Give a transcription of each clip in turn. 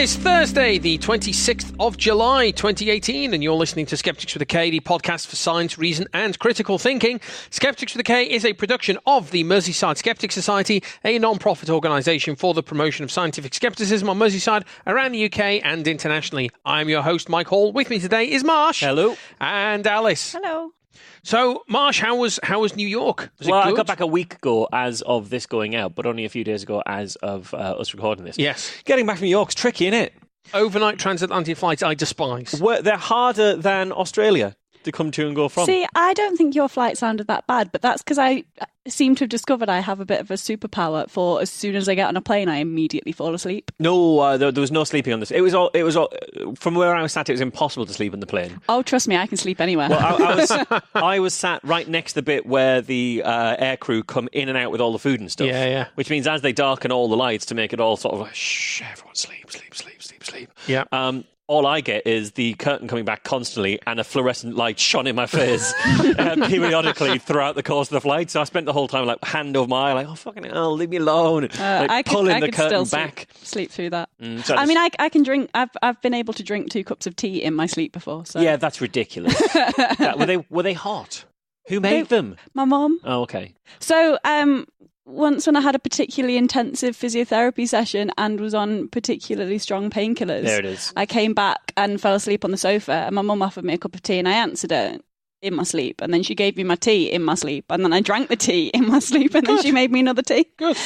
is Thursday, the 26th of July, 2018, and you're listening to Skeptics with a K, the podcast for science, reason, and critical thinking. Skeptics with a K is a production of the Merseyside Skeptics Society, a non-profit organisation for the promotion of scientific skepticism on Merseyside, around the UK, and internationally. I'm your host, Mike Hall. With me today is Marsh. Hello. And Alice. Hello. So, Marsh, how was New York? Was it good? I got back a week ago as of this going out, but only a few days ago as of us recording this. Yes. Getting back from New York's tricky, isn't it? Overnight transatlantic flights, I despise. They're harder than Australia to come to and go from. See, I don't think your flight sounded that bad, but that's because I seem to have discovered I have a bit of a superpower for as soon as I get on a plane, I immediately fall asleep. No, there was no sleeping on this. It was all, from where I was sat, it was impossible to sleep in the plane. Oh, trust me, I can sleep anywhere. Well, I was sat right next to the bit where the air crew come in and out with all the food and stuff. Yeah. Which means as they darken all the lights to make it all sort of like, shh, everyone sleep. Yeah. All I get is the curtain coming back constantly and a fluorescent light shone in my face periodically throughout the course of the flight. So I spent the whole time like hand over my eye, like, oh, fucking hell, leave me alone. Pulling the curtain back. Sleep through that. So I can drink. I've been able to drink 2 cups of tea in my sleep before. So. Yeah, that's ridiculous. Were they hot? Who made them? My mum. Oh, okay. So, once when I had a particularly intensive physiotherapy session and was on particularly strong painkillers, there it is. I came back and fell asleep on the sofa, and my mum offered me a cup of tea, and I answered her in my sleep, and then she gave me my tea in my sleep, and then I drank the tea in my sleep, and then she made me another tea. Good.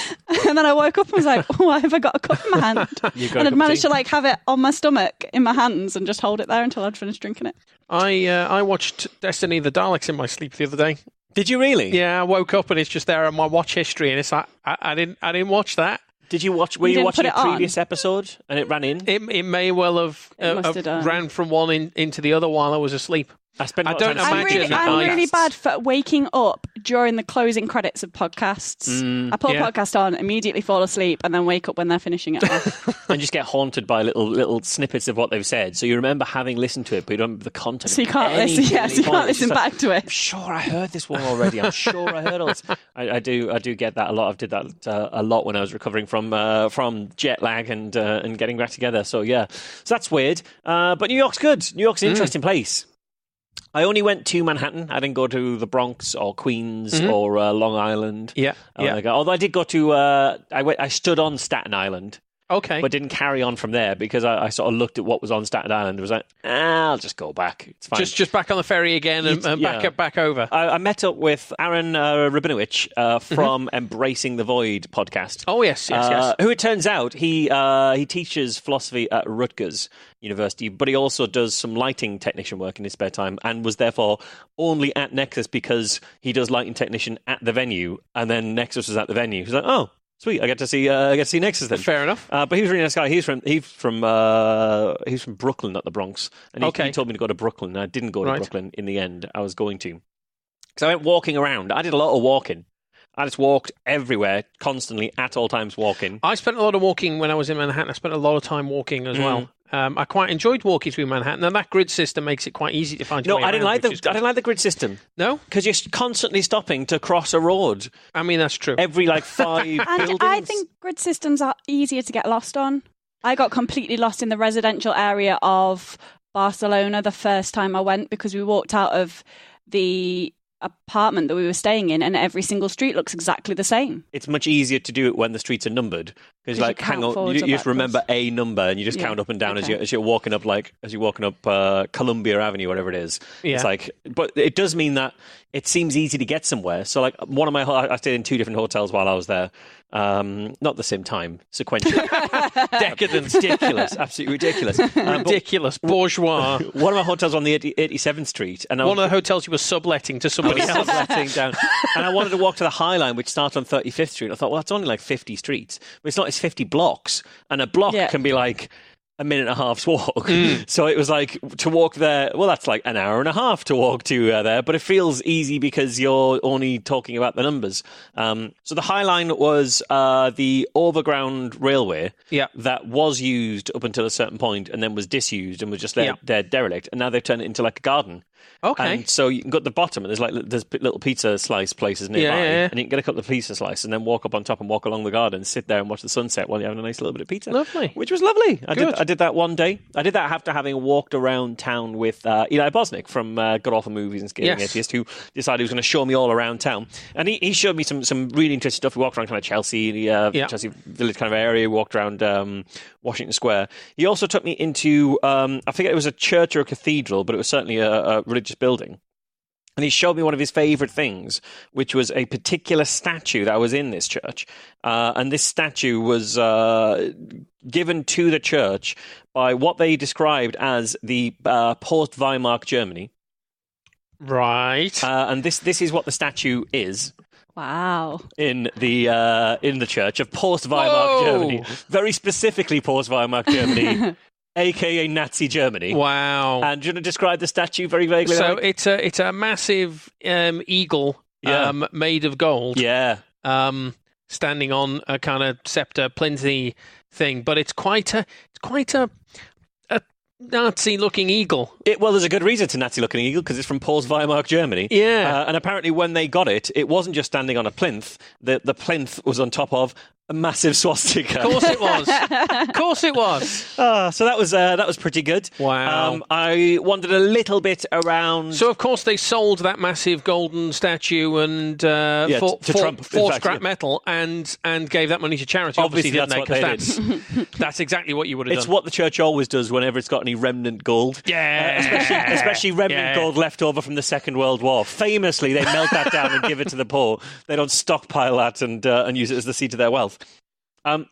And then I woke up and was like, oh, why have I got a cup in my hand? And I'd managed to have it on my stomach in my hands and just hold it there until I'd finished drinking it. I watched Destiny of the Daleks in my sleep the other day. Did you really? Yeah, I woke up and it's just there on my watch history, and it's like I didn't watch that. Did you watch? Were you watching a previous episode and it ran in? It may well have ran from one into the other while I was asleep. I don't imagine. I'm really bad for waking up during the closing credits of podcasts. I put a podcast on, immediately fall asleep, and then wake up when they're finishing it off. And just get haunted by little snippets of what they've said. So you remember having listened to it, but you don't remember the content. So you can't listen. Yes, you can't listen back to it. I'm sure I heard this one already. I'm sure I heard all this. I do get that a lot. I did that a lot when I was recovering from jet lag and getting back together. So yeah, so that's weird. But New York's good. New York's an interesting place. I only went to Manhattan. I didn't go to the Bronx or Queens or Long Island. Yeah. Although I did go to, I stood on Staten Island. Okay. But didn't carry on from there because I sort of looked at what was on Staten Island and was like, I'll just go back. It's fine. Just back on the ferry again and back over. I met up with Aaron Rabinowitz from Embracing the Void podcast. Oh, yes. Who it turns out, he teaches philosophy at Rutgers University, but he also does some lighting technician work in his spare time and was therefore only at NECSS because he does lighting technician at the venue, and then NECSS was at the venue. He's like, oh, sweet! I get to see NECSS then. Fair enough. But he was a really nice guy. He's from Brooklyn, not the Bronx. And he told me to go to Brooklyn. And I didn't go to Brooklyn in the end. I was going to, because I went walking around. I did a lot of walking. I just walked everywhere, constantly, at all times walking. I spent a lot of walking when I was in Manhattan. I spent a lot of time walking as well. I quite enjoyed walking through Manhattan, and that grid system makes it quite easy to find your way around. I didn't like the grid system. No? Because you're constantly stopping to cross a road. I mean, that's true. Every 5 buildings. I think grid systems are easier to get lost on. I got completely lost in the residential area of Barcelona the first time I went because we walked out of the apartment that we were staying in and every single street looks exactly the same. It's much easier to do it when the streets are numbered because hang on, you just remember a number and you just count up and down as you're walking up Columbia Avenue, whatever it is. It's but it does mean that it seems easy to get somewhere. So I stayed in 2 different hotels while I was there. Not the same time, sequentially. Decadent. Ridiculous, absolutely ridiculous. Ridiculous, bourgeois. One of my hotels on the 87th Street. And one of the hotels you were subletting to somebody else. Down. And I wanted to walk to the High Line, which starts on 35th Street. I thought, well, that's only 50 streets. But it's not, it's 50 blocks. And a block can be a minute and a half's walk. So it was to walk there, well, that's an hour and a half to walk to there, but it feels easy because you're only talking about the numbers. So the High Line was the overground railway that was used up until a certain point and then was disused and was just there derelict. And now they've turned it into a garden. Okay. And so you can go to the bottom and there's little pizza slice places nearby and you can get a couple of pizza slices and then walk up on top and walk along the garden, sit there and watch the sunset while you're having a nice little bit of pizza. Lovely. Which was lovely. I did that one day. I did that after having walked around town with Eli Bosnick from God Awful Movies and Scathing Atheist, who decided he was going to show me all around town. And he showed me some really interesting stuff. We walked around kind of Chelsea, Chelsea Village kind of area. We walked around Washington Square. He also took me into, I forget it was a church or a cathedral, but it was certainly a religious building. And he showed me one of his favourite things, which was a particular statue that was in this church. And this statue was given to the church by what they described as the post-Weimar Germany. Right. And this is what the statue is. Wow. In the church of post-Weimar Germany. Very specifically post-Weimar Germany. AKA Nazi Germany. Wow. And do you want to describe the statue very vaguely? So it's a massive eagle made of gold. Yeah. Standing on a kind of scepter, plinthy thing, but it's quite a Nazi-looking eagle. Well, there's a good reason it's a Nazi-looking eagle, because it's from Post-Weimar Germany. Yeah. And apparently when they got it, it wasn't just standing on a plinth. The plinth was on top of a massive swastika. Of course it was. Of course it was. So that was pretty good. Wow. I wandered a little bit around. So of course they sold that massive golden statue and for Trump, scrap metal and gave that money to charity. Obviously didn't that's they? what they did. That's exactly what you would have done. It's what the church always does whenever it's got any remnant gold. Yeah. Especially remnant gold left over from the Second World War. Famously, they melt that down and give it to the poor. They don't stockpile that and use it as the seed of their wealth. I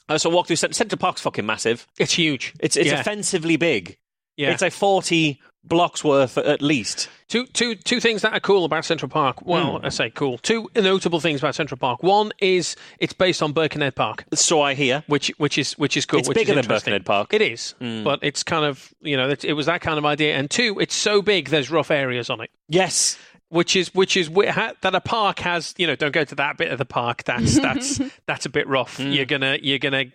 also walked through Central Park's fucking massive. It's huge. It's offensively big. Yeah. It's like 40 blocks worth at least. Two things that are cool about Central Park. Well, I say cool. Two notable things about Central Park. One is it's based on Birkenhead Park. So I hear. Which is cool. It's bigger than Birkenhead Park. It is, but it's kind of it was that kind of idea. And two, it's so big there's rough areas on it. Yes. Which is that a park has, don't go to that bit of the park. That's a bit rough. You're gonna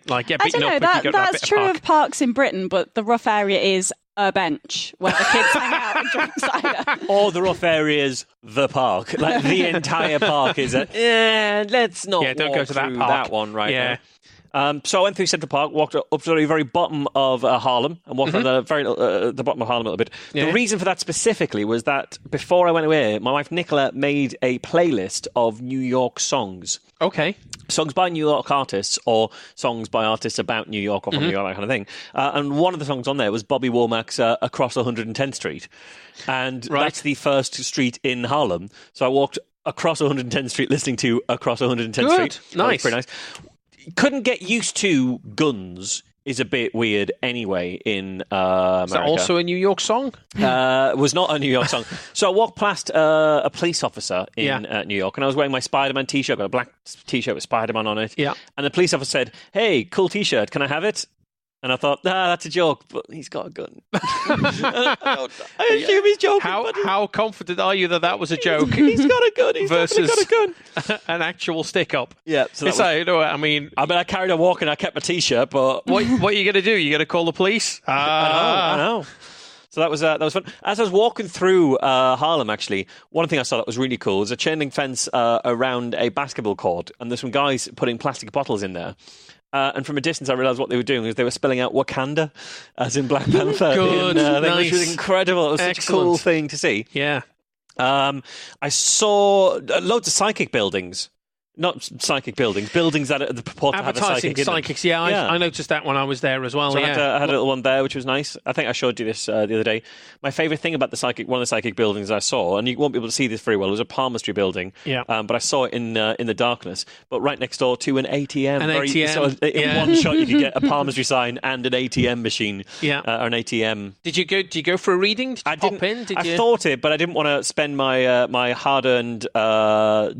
like get beaten up if you go to that bit that's true of park. of parks in Britain, but the rough area is a bench where the kids hang out and drink cider. Or the rough area is the park. Like the entire park is let's not don't go to that through park. that one right now. So I went through Central Park, walked up to the very bottom of Harlem, and walked around the bottom of Harlem a little bit. Yeah. The reason for that specifically was that before I went away, my wife Nicola made a playlist of New York songs. Okay. Songs by New York artists, or songs by artists about New York or from New York, that kind of thing. And one of the songs on there was Bobby Womack's Across 110th Street. And that's the first street in Harlem. So I walked across 110th Street listening to Across 110th Street. Nice. Pretty nice. Couldn't get used to guns is a bit weird anyway in America. Is that also a New York song? Was not a New York song. So I walked past a police officer in New York, and I was wearing my Spider-Man T-shirt, got a black T-shirt with Spider-Man on it. Yeah. And the police officer said, "Hey, cool T-shirt, can I have it?" And I thought, that's a joke, but he's got a gun. I assume he's joking. How confident are you that was a joke? He's got a gun. He's versus got a gun. An actual stick-up. Yeah. So I carried on walking. I kept my T-shirt, but what are you going to do? You going to call the police? I know. So that was fun. As I was walking through Harlem, actually, one thing I saw that was really cool was a chain link fence around a basketball court, and there's some guys putting plastic bottles in there. And from a distance, I realised what they were doing was they were spelling out Wakanda, as in Black Panther. Good, nice. Which was incredible. It was such a cool thing to see. Yeah. I saw loads of psychic buildings. Not psychic buildings that are purport to have a psychic in them. Psychics, yeah. I noticed that when I was there as well. So I had a little one there, which was nice. I think I showed you this the other day. My favourite thing about one of the psychic buildings I saw, and you won't be able to see this very well, it was a palmistry building. Yeah. But I saw it in the darkness. But right next door to an ATM. ATM. So in one shot, you could get a palmistry sign and an ATM machine. Yeah. Or an ATM. Did you go for a reading? Did you pop in? I thought it, but I didn't want to spend my hard-earned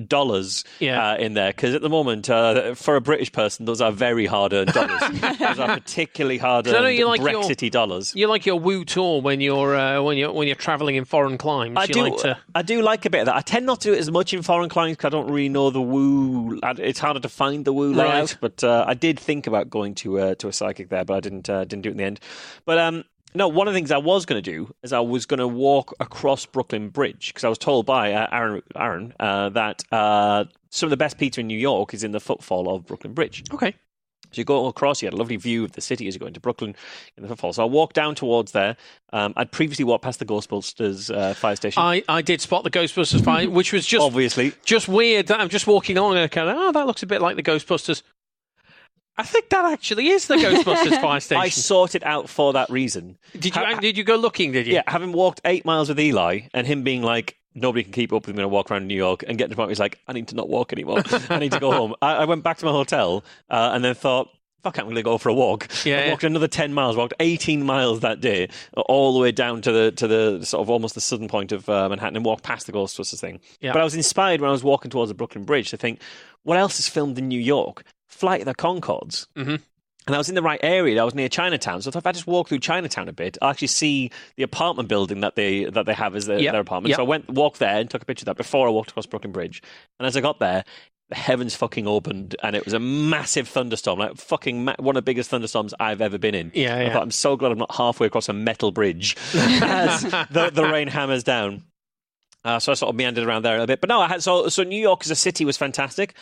dollars. In there, because at the moment, for a British person, those are very hard-earned dollars. Those are particularly hard-earned Brexity dollars. You like your woo tour when you're travelling in foreign climes. I do like a bit of that. I tend not to do it as much in foreign climes because I don't really know the woo. It's harder to find the woo layout. But I did think about going to a psychic there, but I didn't do it in the end. But no, one of the things I was going to do is I was going to walk across Brooklyn Bridge because I was told by Aaron that some of the best pizza in New York is in the footfall of Brooklyn Bridge. Okay. So you go across, you had a lovely view of the city as you go into Brooklyn in the fall. So I walked down towards there. I'd previously walked past the Ghostbusters fire station. I did spot the Ghostbusters fire, which was just obviously just weird. That I'm just walking along and I kind of, that looks a bit like the Ghostbusters. I think that actually is the Ghostbusters fire station. I sought it out for that reason. Did you go looking, did you? Yeah, having walked 8 miles with Eli and him being like, nobody can keep up with me when I walk around New York, and getting to the point where he's like, I need to not walk anymore. I need to go home. I went back to my hotel and then thought, fuck, I'm going to go for a walk. I walked another 10 miles, walked 18 miles that day, all the way down to the sort of almost the southern point of Manhattan, and walked past the Ghostbusters thing. Yeah. But I was inspired when I was walking towards the Brooklyn Bridge to think, what else is filmed in New York? Flight of the Conchords. Mm-hmm. And I was in the right area. I was near Chinatown. So I thought if I just walk through Chinatown a bit, I'll actually see the apartment building that they have as their apartment. Yep. So I walked there and took a picture of that before I walked across Brooklyn Bridge. And as I got there, the heavens fucking opened and it was a massive thunderstorm, like fucking one of the biggest thunderstorms I've ever been in. I thought, I'm so glad I'm not halfway across a metal bridge as the rain hammers down. So I sort of meandered around there a bit. But no, so New York as a city was fantastic.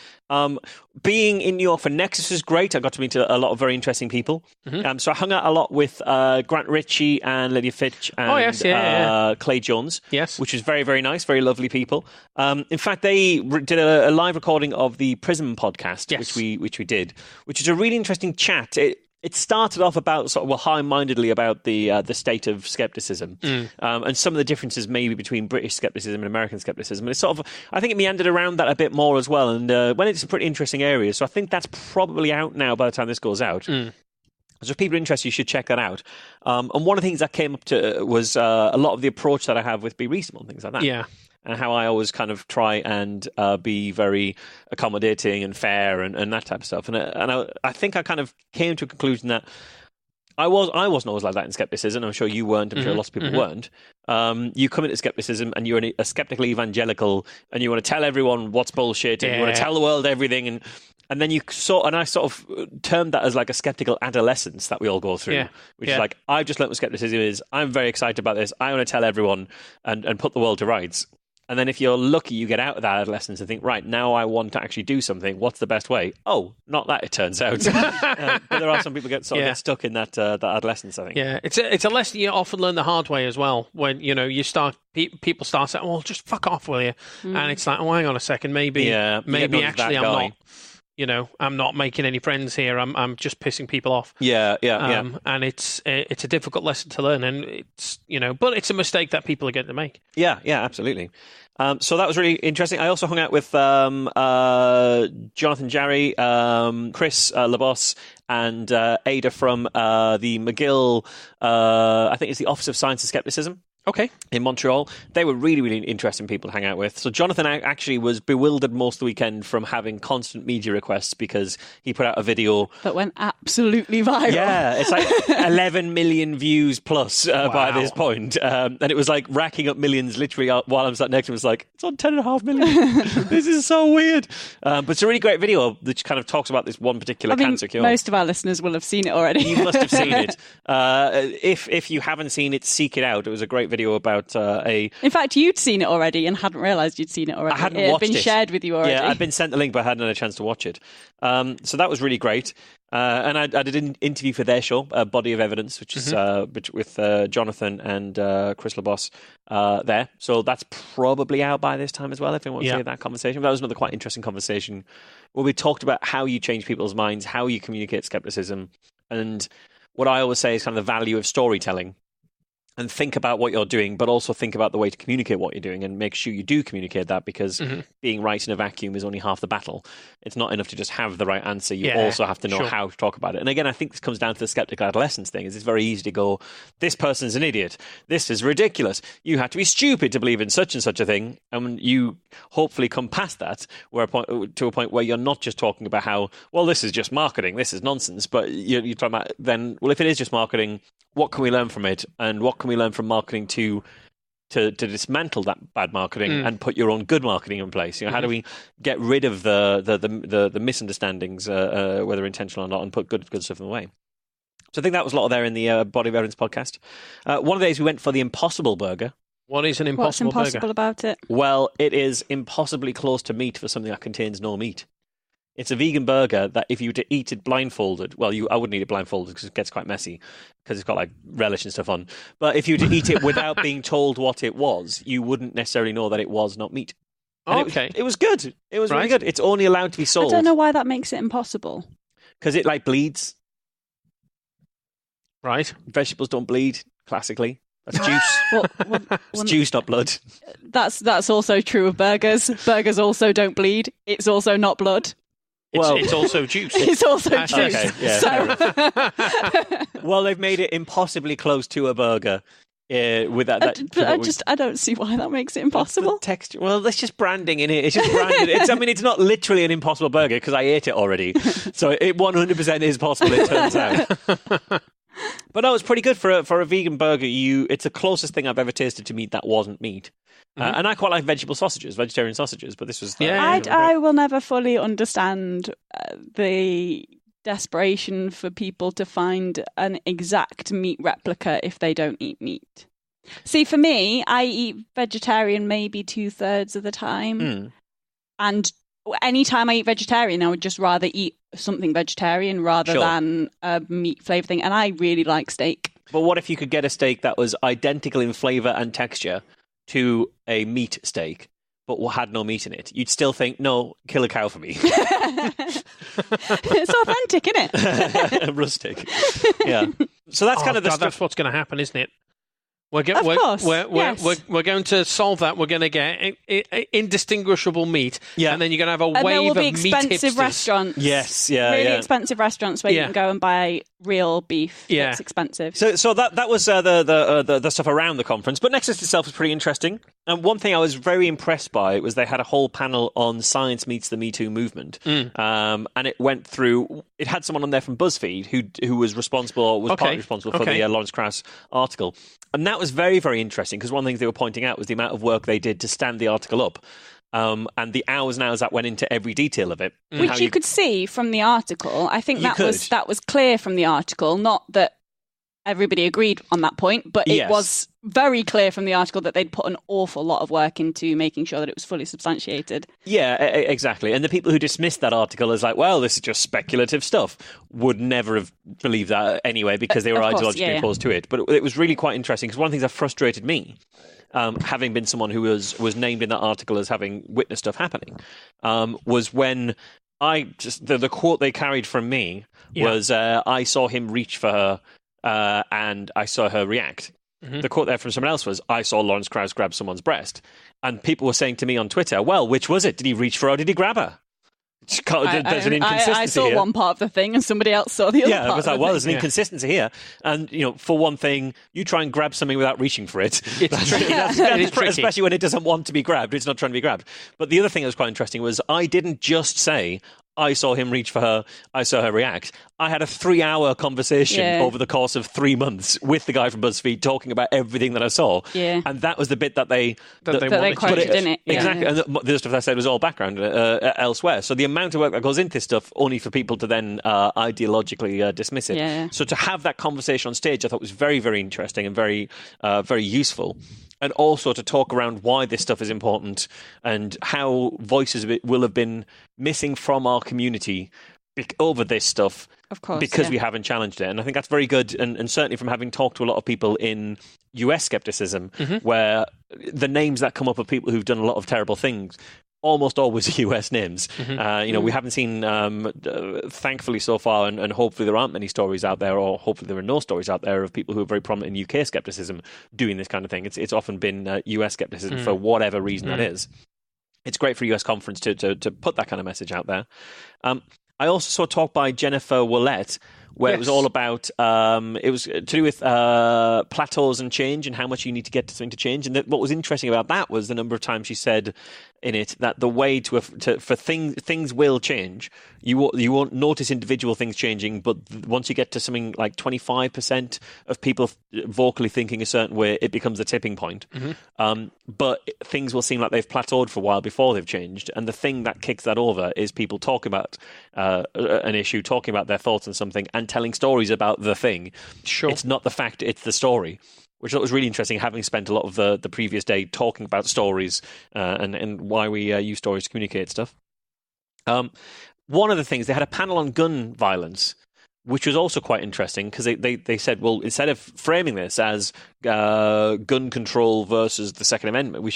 Being in New York for NECSS was great. I got to meet a lot of very interesting people. Mm-hmm. So I hung out a lot with Grant Ritchie and Lydia Fitch and Clay Jones, which was very, very nice, very lovely people. In fact, they did a live recording of the Prism podcast, which we did, which is a really interesting chat. It started off about sort of high-mindedly about the state of skepticism and some of the differences maybe between British skepticism and American skepticism. And it's sort of, I think it meandered around that a bit more as well. And when it's a pretty interesting area, so I think that's probably out now by the time this goes out. So if people are interested, you should check that out. And one of the things that came up to was a lot of the approach that I have with Be Reasonable and things like that. Yeah. And how I always kind of try and be very accommodating and fair and that type of stuff. And I think I kind of came to a conclusion that I wasn't always like that in skepticism. I'm sure you weren't. I'm sure lots of people weren't. You come into skepticism and you're a skeptical evangelical and you want to tell everyone what's bullshit and you want to tell the world everything. And then I sort of termed that as like a skeptical adolescence that we all go through, which is like, I've just learned what skepticism is. I'm very excited about this. I want to tell everyone and put the world to rights. And then if you're lucky, you get out of that adolescence and think, right, now I want to actually do something. What's the best way? Oh, not that, it turns out. But there are some people get stuck in that adolescence, I think. Yeah, it's a lesson you often learn the hard way as well. When, people start saying, well, just fuck off, will you? And it's like, oh, hang on a second, maybe actually I'm not. I'm not making any friends here. I'm just pissing people off. Yeah. And it's a difficult lesson to learn, and it's but it's a mistake that people are going to make. Yeah, absolutely. So that was really interesting. I also hung out with Jonathan Jarry, Chris LaBosse, and Ada from the McGill. I think it's the Office of Science and Skepticism. Okay. In Montreal. They were really, really interesting people to hang out with. So Jonathan actually was bewildered most of the weekend from having constant media requests because he put out a video that went absolutely viral. Yeah, it's like 11 million views plus by this point. And it was like racking up millions literally while I'm sat next to him. It's like, it's on 10.5 million. This is so weird. But it's a really great video that kind of talks about this one particular cancer cure. Most of our listeners will have seen it already. You must have seen it. If you haven't seen it, seek it out. It was a great video about In fact, you'd seen it already and hadn't realised you'd seen it already. I hadn't watched it. It had been shared with you already. Yeah, I'd been sent the link, but I hadn't had a chance to watch it. So that was really great. And I did an interview for their show, Body of Evidence, which is with Jonathan and Chris LaBosse there. So that's probably out by this time as well, if anyone wants to hear that conversation. But that was another quite interesting conversation where we talked about how you change people's minds, how you communicate skepticism, and what I always say is kind of the value of storytelling. And think about what you're doing, but also think about the way to communicate what you're doing and make sure you do communicate that, because being right in a vacuum is only half the battle. It's not enough to just have the right answer. You also have to know how to talk about it. And again, I think this comes down to the skeptical adolescence thing. It's very easy to go, this person's an idiot. This is ridiculous. You have to be stupid to believe in such and such a thing. And you hopefully come past that to a point where you're not just talking about how, well, this is just marketing. This is nonsense. But you're talking about then, well, if it is just marketing, what can we learn from it? And what can we learn from marketing to dismantle that bad marketing and put your own good marketing in place? How do we get rid of the misunderstandings, whether intentional or not, and put good stuff in the way? So I think that was a lot there in the Body of Evidence podcast. One of the days we went for the Impossible Burger. What is an impossible burger? What's impossible about it? Well, it is impossibly close to meat for something that contains no meat. It's a vegan burger that if you were to eat it blindfolded, well, I wouldn't eat it blindfolded because it gets quite messy because it's got like relish and stuff on. But if you were to eat it without being told what it was, you wouldn't necessarily know that it was not meat. And it was good. It was really good. It's only allowed to be sold. I don't know why that makes it impossible. Because it like bleeds. Right. Vegetables don't bleed, classically. That's juice. It's juice, not blood. That's also true of burgers. Burgers also don't bleed. It's also not blood. It's also juice. It's also juice. Okay, yeah, well, they've made it impossibly close to a burger. With that, I don't see why that makes it impossible. Texture. Well, that's just branding in it. It's just branded. It's not literally an impossible burger because I ate it already. So it 100% is possible. It turns out. But no, it's pretty good for a vegan burger. It's the closest thing I've ever tasted to meat that wasn't meat. And I quite like vegetarian sausages. But this was I will never fully understand the desperation for people to find an exact meat replica if they don't eat meat. See, for me, I eat vegetarian maybe 2/3 of the time, and anytime I eat vegetarian, I would just rather eat something vegetarian rather than a meat flavour thing. And I really like steak. But what if you could get a steak that was identical in flavour and texture to a meat steak, but had no meat in it? You'd still think, no, kill a cow for me. It's authentic, isn't it? Rustic. Yeah. So that's kind of the stuff. That's what's going to happen, isn't it? We're going to solve that. We're going to get indistinguishable meat, and then you're going to have a wave of meat hipsters. There will be expensive restaurants. Yes, really expensive restaurants where you can go and buy real beef. Yeah, that's expensive. So that was the stuff around the conference, but NECSS itself was pretty interesting. And one thing I was very impressed by was they had a whole panel on science meets the Me Too movement, and it went through. It had someone on there from BuzzFeed who was partly responsible for the Lawrence Krauss article. And that was very, very interesting because one of the things they were pointing out was the amount of work they did to stand the article up, and the hours and hours that went into every detail of it. Which you could see from the article. I think that was clear from the article, not that everybody agreed on that point, but it was very clear from the article that they'd put an awful lot of work into making sure that it was fully substantiated. Yeah, exactly. And the people who dismissed that article as like, well, this is just speculative stuff, would never have believed that anyway because they were ideologically opposed to it. But it was really quite interesting because one of the things that frustrated me, having been someone who was named in that article as having witnessed stuff happening, was when the quote they carried from me was, I saw him reach for her and I saw her react. The quote there from someone else was, I saw Lawrence Krauss grab someone's breast. And people were saying to me on Twitter, well, which was it? Did he reach for her or did he grab her? There's an inconsistency I saw here. one part of the thing and somebody else saw the other part. Yeah, it was like, well, there's an inconsistency here. And, for one thing, you try and grab something without reaching for it. It's tricky. It's tricky. Especially when it doesn't want to be grabbed. It's not trying to be grabbed. But the other thing that was quite interesting was I didn't just say, I saw him reach for her, I saw her react. I had a 3-hour conversation over the course of 3 months with the guy from BuzzFeed talking about everything that I saw. Yeah. And that was the bit that they quoted in it. Exactly. And the other stuff I said was all background elsewhere. So the amount of work that goes into this stuff only for people to then ideologically dismiss it. Yeah. So to have that conversation on stage I thought was very, very interesting and very, very useful. And also to talk around why this stuff is important and how voices of it will have been missing from our community over this stuff, of course, because we haven't challenged it. And I think that's very good. And certainly from having talked to a lot of people in US skepticism, where the names that come up of people who've done a lot of terrible things almost always US names. We haven't seen, thankfully so far, and hopefully there aren't many stories out there, or hopefully there are no stories out there of people who are very prominent in UK skepticism doing this kind of thing. It's often been US skepticism for whatever reason that is. It's great for a US conference to put that kind of message out there. I also saw a talk by Jennifer Willett where it was all about, it was to do with plateaus and change and how much you need to get to something to change. And what was interesting about that was the number of times she said in it that the way for things will change. You won't notice individual things changing, but once you get to something like 25% of people vocally thinking a certain way, it becomes a tipping point. But things will seem like they've plateaued for a while before they've changed. And the thing that kicks that over is people talking about an issue, talking about their thoughts on something, and telling stories about the thing. Sure. It's not the fact, it's the story. Which I thought was really interesting, having spent a lot of the previous day talking about stories and why we use stories to communicate stuff. one of the things, they had a panel on gun violence, which was also quite interesting because they said, well, instead of framing this as gun control versus the Second Amendment, we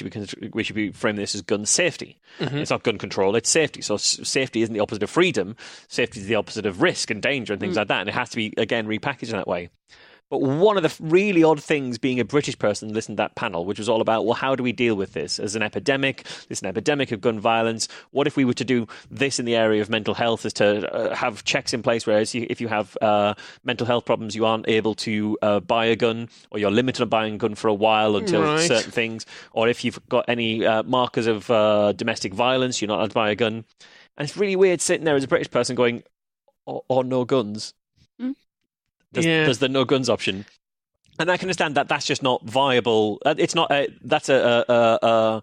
should be framing this as gun safety. It's not gun control, it's safety. So safety isn't the opposite of freedom. Safety is the opposite of risk and danger and things like that. And it has to be, again, repackaged in that way. But one of the really odd things being a British person listening to that panel, which was all about, well, how do we deal with this as an epidemic? This is an epidemic of gun violence. What if we were to do this in the area of mental health, is to have checks in place, whereas if you have mental health problems, you aren't able to buy a gun, or you're limited on buying a gun for a while until certain things, or if you've got any markers of domestic violence, you're not allowed to buy a gun. And it's really weird sitting there as a British person going, or no guns. There's the no guns option, and I can understand that that's just not viable. It's not that's a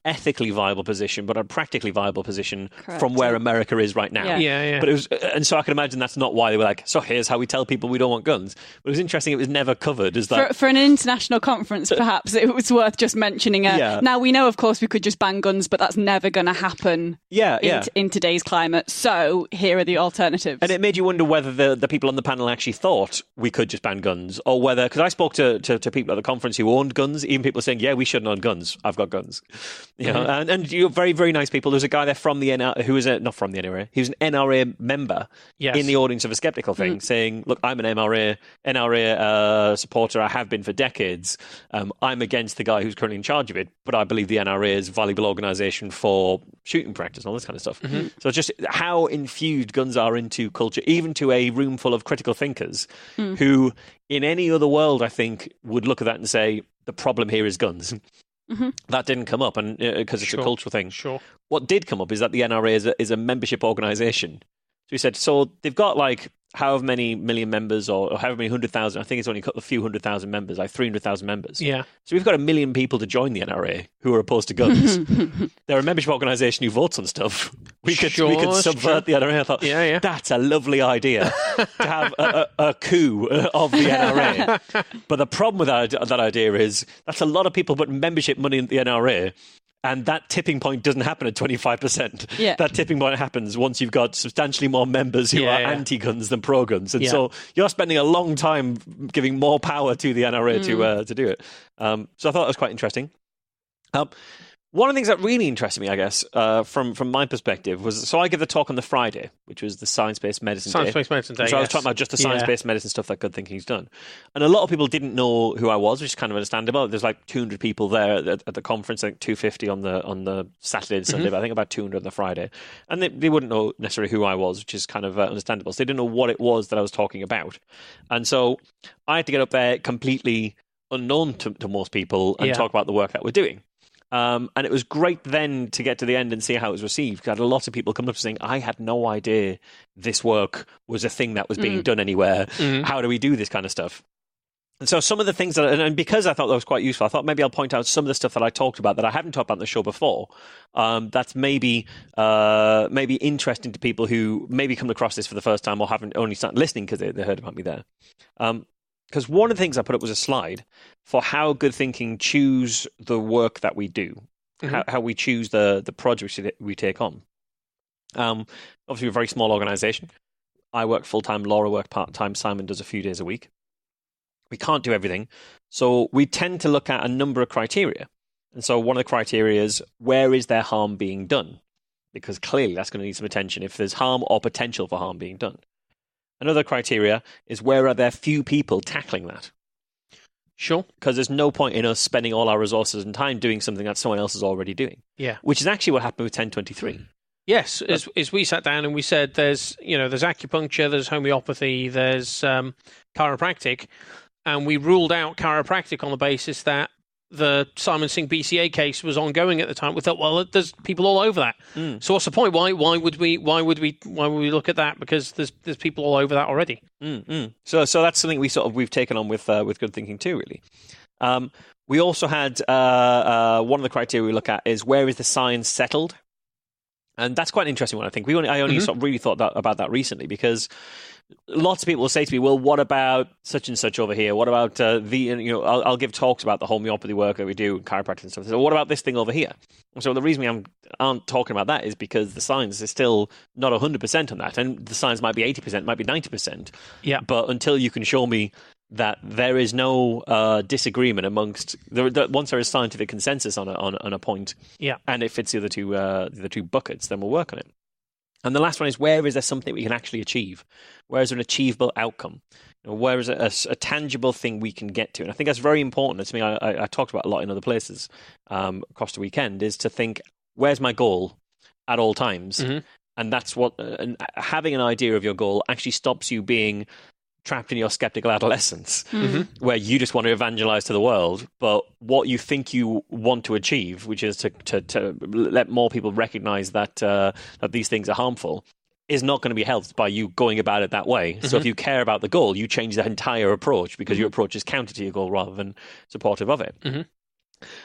ethically viable position, but a practically viable position from where America is right now. Yeah. But it was, and so I can imagine that's not why they were like, so here's how we tell people we don't want guns. But it was interesting; it was never covered as that for an international conference. Perhaps it was worth just mentioning. Now we know, of course, we could just ban guns, but that's never going to happen. In today's climate. So here are the alternatives. And it made you wonder whether the people on the panel actually thought we could just ban guns, or whether, because I spoke to people at the conference who owned guns, even people saying, yeah, we shouldn't own guns. I've got guns. You know, and you're very, very nice people. There's a guy there from the NRA who was not from the NRA. He was an NRA member in the audience of a Skeptical thing, saying, "Look, I'm an NRA supporter. I have been for decades. I'm against the guy who's currently in charge of it, but I believe the NRA is a valuable organisation for shooting practice and all this kind of stuff." So just how infused guns are into culture, even to a room full of critical thinkers who, in any other world, I think, would look at that and say, the problem here is guns. That didn't come up, and because it's a cultural thing. What did come up is that the NRA is a membership organisation. So he said, so they've got like however many million members, or however many 100,000. I think it's only a few 100,000 members, like 300,000 members. Yeah. So we've got 1 million people to join the NRA who are opposed to guns. They're a membership organisation who votes on stuff. We could subvert the NRA. I thought, that's a lovely idea to have a coup of the NRA. But the problem with that idea is that's a lot of people putting membership money in the NRA. And that tipping point doesn't happen at 25%. That tipping point happens once you've got substantially more members who are anti-guns than pro-guns. And so you're spending a long time giving more power to the NRA to do it. So I thought that was quite interesting. One of the things that really interested me, I guess, from my perspective, was, so I give the talk on the Friday, which was the Science-Based Medicine Day. Science-Based Medicine Day, so I was talking about just the science-based medicine stuff that Good Thinking's done. And a lot of people didn't know who I was, which is kind of understandable. There's like 200 people there at the conference, I think 250 on the Saturday and Sunday, but I think about 200 on the Friday. And they wouldn't know necessarily who I was, which is kind of understandable. So they didn't know what it was that I was talking about. And so I had to get up there completely unknown to most people and talk about the work that we're doing. And it was great then to get to the end and see how it was received. I had a lot of people come up saying, I had no idea this work was a thing that was being done anywhere. How do we do this kind of stuff? And so some of the things that, and because I thought that was quite useful, I thought maybe I'll point out some of the stuff that I talked about that I haven't talked about on the show before. That's maybe interesting to people who maybe come across this for the first time or haven't only started listening because they heard about me there. Because one of the things I put up was a slide for how Good Thinking choose the work that we do, how we choose the projects we take on. Obviously, we're a very small organisation. I work full-time, Laura works part-time, Simon does a few days a week. We can't do everything. So we tend to look at a number of criteria. And so one of the criteria is, where is there harm being done? Because clearly that's going to need some attention if there's harm or potential for harm being done. Another criteria is, where are there few people tackling that? Sure. Because there's no point in us spending all our resources and time doing something that someone else is already doing. Yeah. Which is actually what happened with 1023. Yes, as we sat down and we said there's acupuncture, there's homeopathy, there's chiropractic, and we ruled out chiropractic on the basis that the Simon Singh BCA case was ongoing at the time. We thought, well, there's people all over that. So what's the point? Why would we look at that? Because there's people all over that already. So that's something we've taken on with Good Thinking too, really. We also had one of the criteria we look at is, where is the science settled? And that's quite an interesting one, I think. I only sort of really thought about that recently, because lots of people will say to me, well, what about such and such over here? What about I'll give talks about the homeopathy work that we do, chiropractic and stuff. So what about this thing over here? So the reason we aren't talking about that is because the science is still not 100% on that. And the science might be 80%, might be 90%. Yeah. But until you can show me that there is no disagreement amongst once there is scientific consensus on a point, and it fits the other two buckets, then we'll work on it. And the last one is, where is there something we can actually achieve? Where is there an achievable outcome? Where is a tangible thing we can get to? And I think that's very important. It's something I talked about a lot in other places across the weekend, is to think, where's my goal at all times? Mm-hmm. And that's what and having an idea of your goal actually stops you being trapped in your skeptical adolescence, mm-hmm. where you just want to evangelize to the world, but what you think you want to achieve, which is to let more people recognize that that these things are harmful, is not going to be helped by you going about it that way. Mm-hmm. So if you care about the goal, you change the entire approach, because mm-hmm. your approach is counter to your goal rather than supportive of it. Mm-hmm.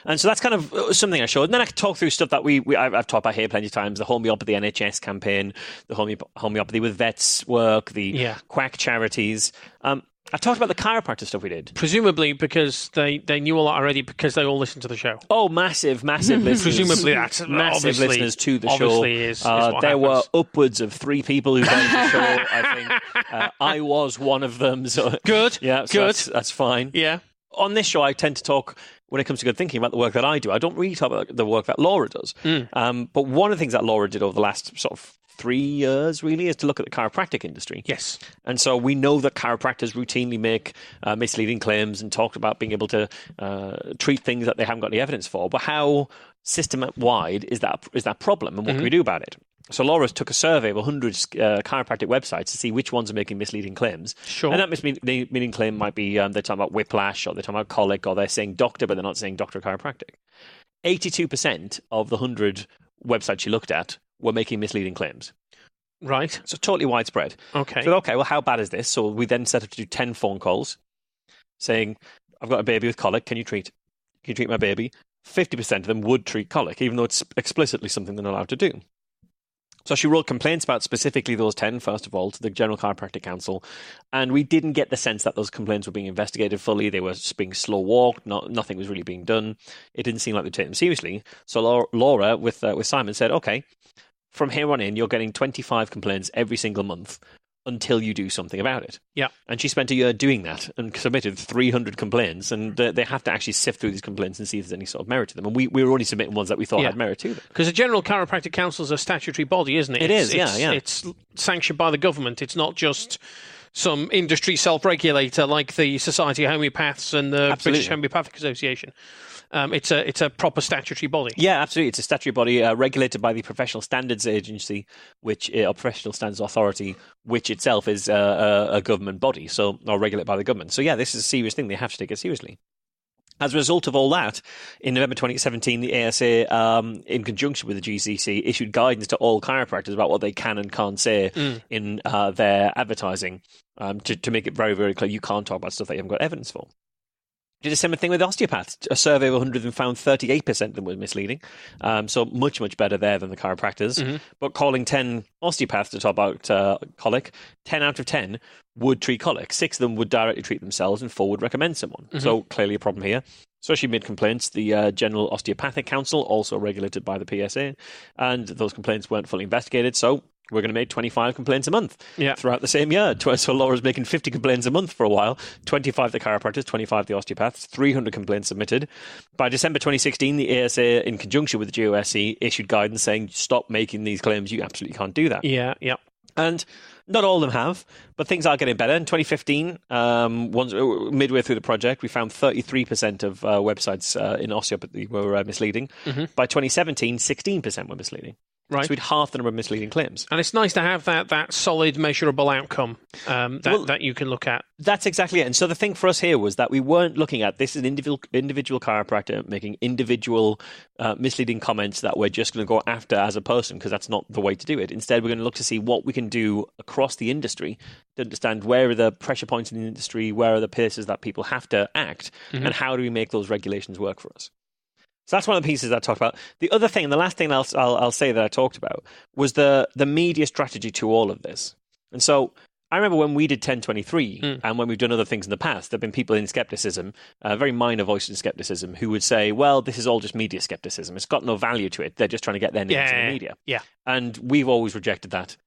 And so that's kind of something I showed. And then I could talk through stuff that I've talked about here plenty of times: the homeopathy NHS campaign, the homeopathy with vets work, the quack charities. I talked about the chiropractor stuff we did. Presumably because they knew a lot already, because they all listened to the show. Oh, massive listeners. Presumably that's massive listeners to the show. Is there happens. Were upwards of 3 people who went to the show, I think. I was one of them. So good. Yeah, so good. That's fine. Yeah. On this show, I tend to talk, when it comes to good thinking, about the work that I do. I don't really talk about the work that Laura does. But one of the things that Laura did over the last sort of 3 years, really, is to look at the chiropractic industry. Yes. And so we know that chiropractors routinely make misleading claims and talk about being able to treat things that they haven't got any evidence for. But how system-wide is that problem, and what can we do about it? So Laura took a survey of 100 chiropractic websites to see which ones are making misleading claims. Sure. And that misleading claim might be they're talking about whiplash, or they're talking about colic, or they're saying doctor, but they're not saying doctor chiropractic. 82% of the 100 websites she looked at were making misleading claims. Right. So totally widespread. Okay. So, well, how bad is this? So we then set up to do 10 phone calls saying, I've got a baby with colic, can you treat my baby? 50% of them would treat colic, even though it's explicitly something they're not allowed to do. So she wrote complaints about specifically those 10, first of all, to the General Chiropractic Council, and we didn't get the sense that those complaints were being investigated fully. They were being slow-walked. Nothing was really being done. It didn't seem like they took them seriously. So Laura, with Simon, said, okay, from here on in, you're getting 25 complaints every single month until you do something about it. Yeah. And she spent a year doing that and submitted 300 complaints, and they have to actually sift through these complaints and see if there's any sort of merit to them. And we were only submitting ones that we thought had merit to them. Because the General Chiropractic Council is a statutory body, isn't it? It is, yeah. It's sanctioned by the government. It's not just some industry self-regulator like the Society of Homeopaths and the British Homeopathic Association. It's a proper statutory body. Yeah, absolutely. It's a statutory body regulated by the Professional Standards Agency, or Professional Standards Authority, which itself is a government body, or regulated by the government. So yeah, this is a serious thing. They have to take it seriously. As a result of all that, in November 2017, the ASA, in conjunction with the GCC, issued guidance to all chiropractors about what they can and can't say in their advertising, to make it very, very clear you can't talk about stuff that you haven't got evidence for. Did a similar thing with osteopaths. A survey of 100 of them found 38% of them were misleading. So much, much better there than the chiropractors. Mm-hmm. But calling 10 osteopaths to talk about colic, 10 out of 10 would treat colic. 6 of them would directly treat themselves, and 4 would recommend someone. Mm-hmm. So clearly a problem here. So she made complaints. The General Osteopathic Council, also regulated by the PSA, and those complaints weren't fully investigated. So we're going to make 25 complaints a month throughout the same year. So Laura's making 50 complaints a month for a while, 25 the chiropractors, 25 the osteopaths, 300 complaints submitted. By December 2016, the ASA, in conjunction with the GOSC, issued guidance saying, stop making these claims. You absolutely can't do that. Yeah. And not all of them have, but things are getting better. In 2015, midway through the project, we found 33% of websites in osteopathy were misleading. Mm-hmm. By 2017, 16% were misleading. Right. So we'd half the number of misleading claims. And it's nice to have that solid, measurable outcome that you can look at. That's exactly it. And so the thing for us here was that we weren't looking at this as an individual chiropractor making individual misleading comments that we're just going to go after as a person, because that's not the way to do it. Instead, we're going to look to see what we can do across the industry to understand where are the pressure points in the industry, where are the places that people have to act, and how do we make those regulations work for us. So that's one of the pieces I talked about. The other thing, and the last thing I'll say that I talked about, was the media strategy to all of this. And so I remember when we did 1023 and when we've done other things in the past, there have been people in skepticism, very minor voice in skepticism, who would say, well, this is all just media skepticism. It's got no value to it. They're just trying to get their names in the media. Yeah. And we've always rejected that.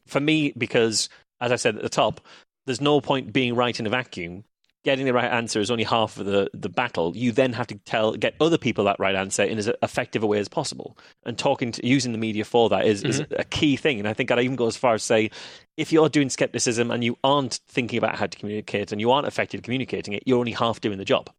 For me, because, as I said at the top, there's no point being right in a vacuum. Getting the right answer is only half of the battle. You then have to get other people that right answer in as effective a way as possible. And using the media for that is a key thing. And I think I'd even go as far as say, if you're doing skepticism and you aren't thinking about how to communicate and you aren't effective at communicating it, you're only half doing the job.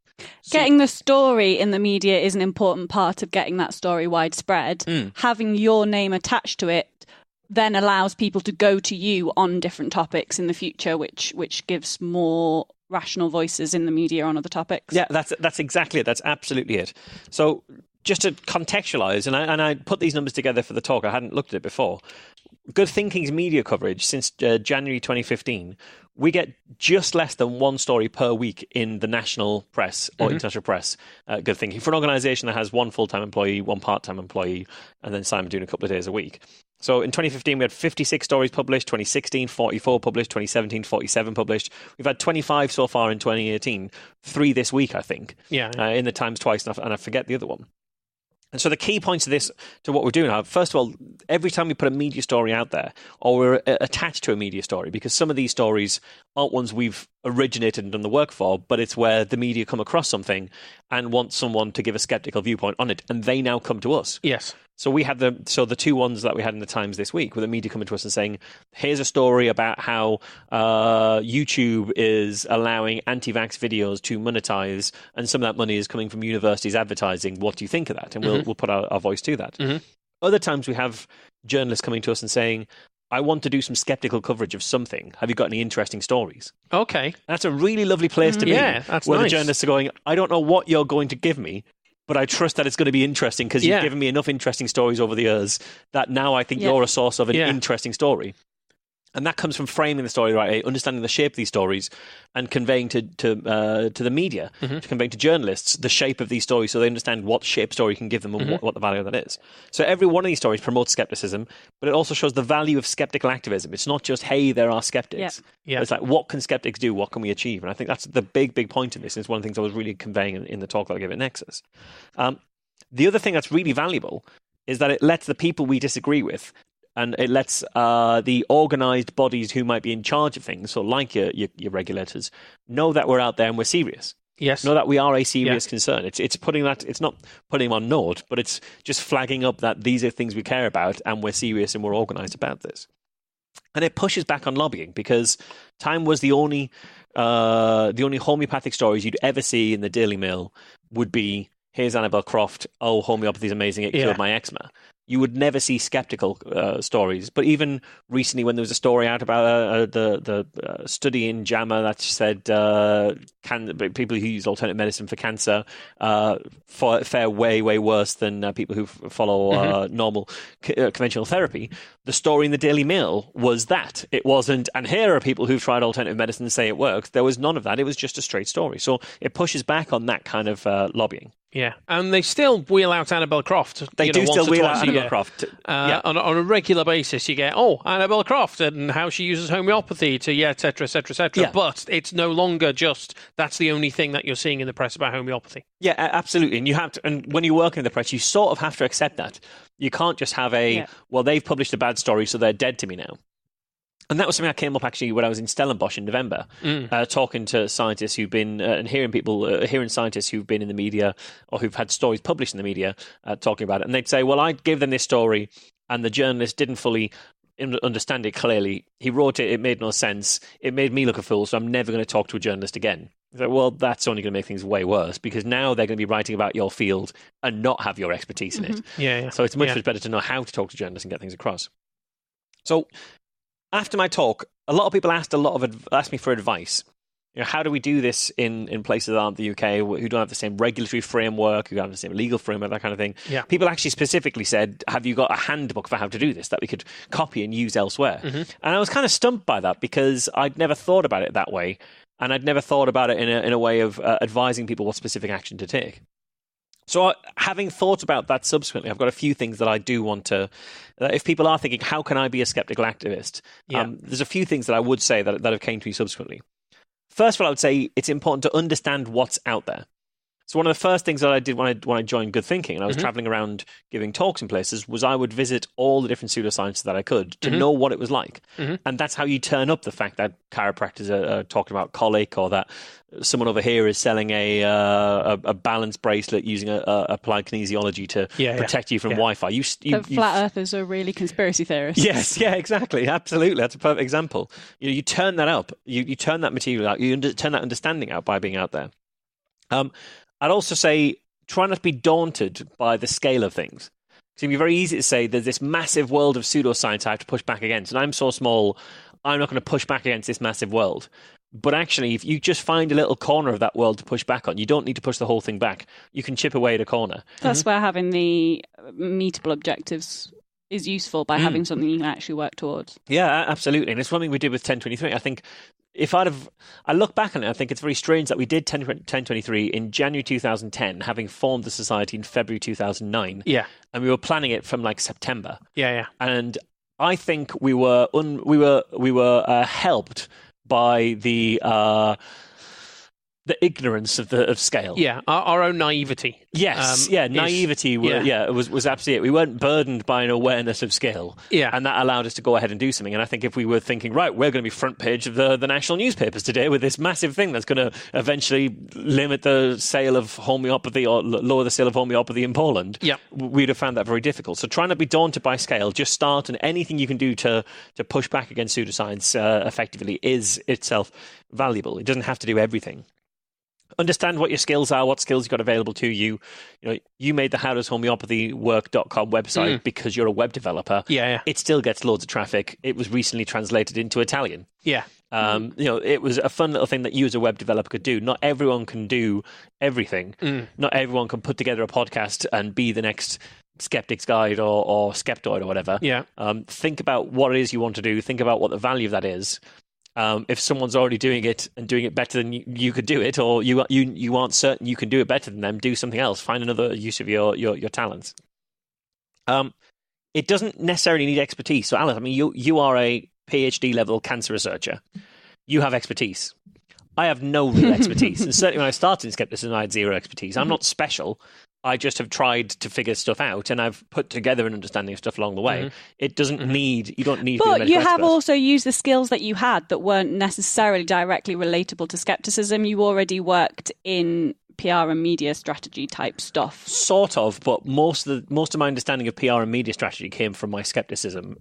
Getting the story in the media is an important part of getting that story widespread. Having your name attached to it then allows people to go to you on different topics in the future, which gives more rational voices in the media on other topics. Yeah, that's exactly it. That's absolutely it. So just to contextualise, and I put these numbers together for the talk. I hadn't looked at it before. Good Thinking's media coverage since January 2015, we get just less than one story per week in the national press or international press. Good Thinking, for an organisation that has one full-time employee, one part-time employee, and then Simon doing a couple of days a week. So in 2015, we had 56 stories published, 2016, 44 published, 2017, 47 published. We've had 25 so far in 2018, 3 this week, I think, in the Times twice, and I forget the other one. And so the key points of this, to what we're doing now, first of all, every time we put a media story out there, or we're attached to a media story, because some of these stories aren't ones we've originated and done the work for, but it's where the media come across something and want someone to give a skeptical viewpoint on it, and they now come to us. Yes. So we had the 2 ones that we had in the Times this week, with the media coming to us and saying, here's a story about how YouTube is allowing anti-vax videos to monetize, and some of that money is coming from universities advertising. What do you think of that? And we'll put our voice to that. Other times we have journalists coming to us and saying, I want to do some skeptical coverage of something. Have you got any interesting stories? Okay. That's a really lovely place to be. Yeah, that's where nice. The journalists are going, I don't know what you're going to give me, but I trust that it's going to be interesting because you've given me enough interesting stories over the years that now I think you're a source of an interesting story. And that comes from framing the story right, understanding the shape of these stories, and conveying to the media, to conveying to journalists the shape of these stories, so they understand what shape story can give them and what the value of that is. So every one of these stories promotes skepticism, but it also shows the value of skeptical activism. It's not just, hey, there are skeptics. Yeah. It's like, what can skeptics do? What can we achieve? And I think that's the big point in this. And it's one of the things I was really conveying in the talk that I gave at NECSS. The other thing that's really valuable is that it lets the people we disagree with, and it lets the organised bodies who might be in charge of things, so like your regulators, know that we're out there and we're serious. Yes. Know that we are a serious concern. It's putting that. It's not putting them on note, but it's just flagging up that these are things we care about and we're serious and we're organised about this. And it pushes back on lobbying, because Time was the only homeopathic stories you'd ever see in the Daily Mail would be, here's Annabelle Croft, oh, homeopathy is amazing, it cured my eczema. You would never see skeptical stories. But even recently, when there was a story out about the study in JAMA that said people who use alternative medicine for cancer fare way, way worse than people who follow normal conventional therapy, the story in the Daily Mail was that. It wasn't, and here are people who've tried alternative medicine and say it works. There was none of that. It was just a straight story. So it pushes back on that kind of lobbying. Yeah, and they still wheel out Annabelle Croft. They do still wheel out Annabelle Croft. On a regular basis, you get, Annabelle Croft and how she uses homeopathy to, et cetera, et cetera, et cetera. Yeah. But it's no longer just, that's the only thing that you're seeing in the press about homeopathy. Yeah, absolutely. And you have to, and when you work in the press, you sort of have to accept that. You can't just have well, they've published a bad story, so they're dead to me now. And that was something that came up actually when I was in Stellenbosch in November, talking to scientists who've been and hearing scientists who've been in the media or who've had stories published in the media talking about it. And they'd say, well, I gave them this story and the journalist didn't fully understand it clearly. He wrote it, it made no sense. It made me look a fool, so I'm never going to talk to a journalist again. So, well, that's only going to make things way worse, because now they're going to be writing about your field and not have your expertise in it. Yeah. So it's much better to know how to talk to journalists and get things across. So after my talk, a lot of people asked me for advice. How do we do this in places that aren't the UK, who don't have the same regulatory framework, who don't have the same legal framework, that kind of thing? Yeah. People actually specifically said, have you got a handbook for how to do this that we could copy and use elsewhere? And I was kind of stumped by that, because I'd never thought about it that way, and I'd never thought about it in a way of advising people what specific action to take. So having thought about that subsequently, I've got a few things that I do want to, if people are thinking, how can I be a skeptical activist? There's a few things that I would say that have came to me subsequently. First of all, I would say it's important to understand what's out there. So one of the first things that I did when I joined Good Thinking and I was traveling around giving talks in places was I would visit all the different pseudosciences that I could to know what it was like. And that's how you turn up the fact that chiropractors are talking about colic, or that someone over here is selling a balance bracelet using applied kinesiology to protect you from Wi-Fi. The flat earthers are really conspiracy theorists. Yes, yeah, exactly. Absolutely. That's a perfect example. You turn that up. You turn that material out. You turn that understanding out by being out there. I'd also say try not to be daunted by the scale of things. It can be very easy to say there's this massive world of pseudoscience I have to push back against, and I'm so small, I'm not going to push back against this massive world. But actually, if you just find a little corner of that world to push back on, you don't need to push the whole thing back. You can chip away at a corner. That's where having the meetable objectives is useful, by having something you can actually work towards. Yeah, absolutely. And it's something we did with 1023. I think I look back on it, I think it's very strange that we did 1023 in January 2010, having formed the society in February 2009. Yeah. And we were planning it from like September. Yeah. And I think we were helped by the ignorance of scale. Yeah, our own naivety. Yes, naivety was absolutely it. We weren't burdened by an awareness of scale. Yeah. And that allowed us to go ahead and do something. And I think if we were thinking, right, we're going to be front page of the national newspapers today with this massive thing that's going to eventually limit the sale of homeopathy or lower the sale of homeopathy in Poland, we'd have found that very difficult. So try not to be daunted by scale. Just start, and anything you can do to push back against pseudoscience effectively is itself valuable. It doesn't have to do everything. Understand what your skills are, what skills you've got available to you. You made the howdoeshomeopathywork.com website because you're a web developer. Yeah. It still gets loads of traffic. It was recently translated into Italian. Yeah. It was a fun little thing that you as a web developer could do. Not everyone can do everything. Not everyone can put together a podcast and be the next Skeptics Guide or Skeptoid or whatever. Yeah. Think about what it is you want to do. Think about what the value of that is. If someone's already doing it and doing it better than you could do it, or you aren't certain you can do it better than them, do something else. Find another use of your talents. It doesn't necessarily need expertise. So, Alice, I mean, you are a PhD level cancer researcher. You have expertise. I have no real expertise, and certainly when I started in skepticism, I had zero expertise. I'm not special. I just have tried to figure stuff out, and I've put together an understanding of stuff along the way. It doesn't need, you don't need to be a medical But you have expert. also used the skills that you had that weren't necessarily directly relatable to skepticism. You already worked in PR and media strategy type stuff. Sort of, but most of my understanding of PR and media strategy came from my skepticism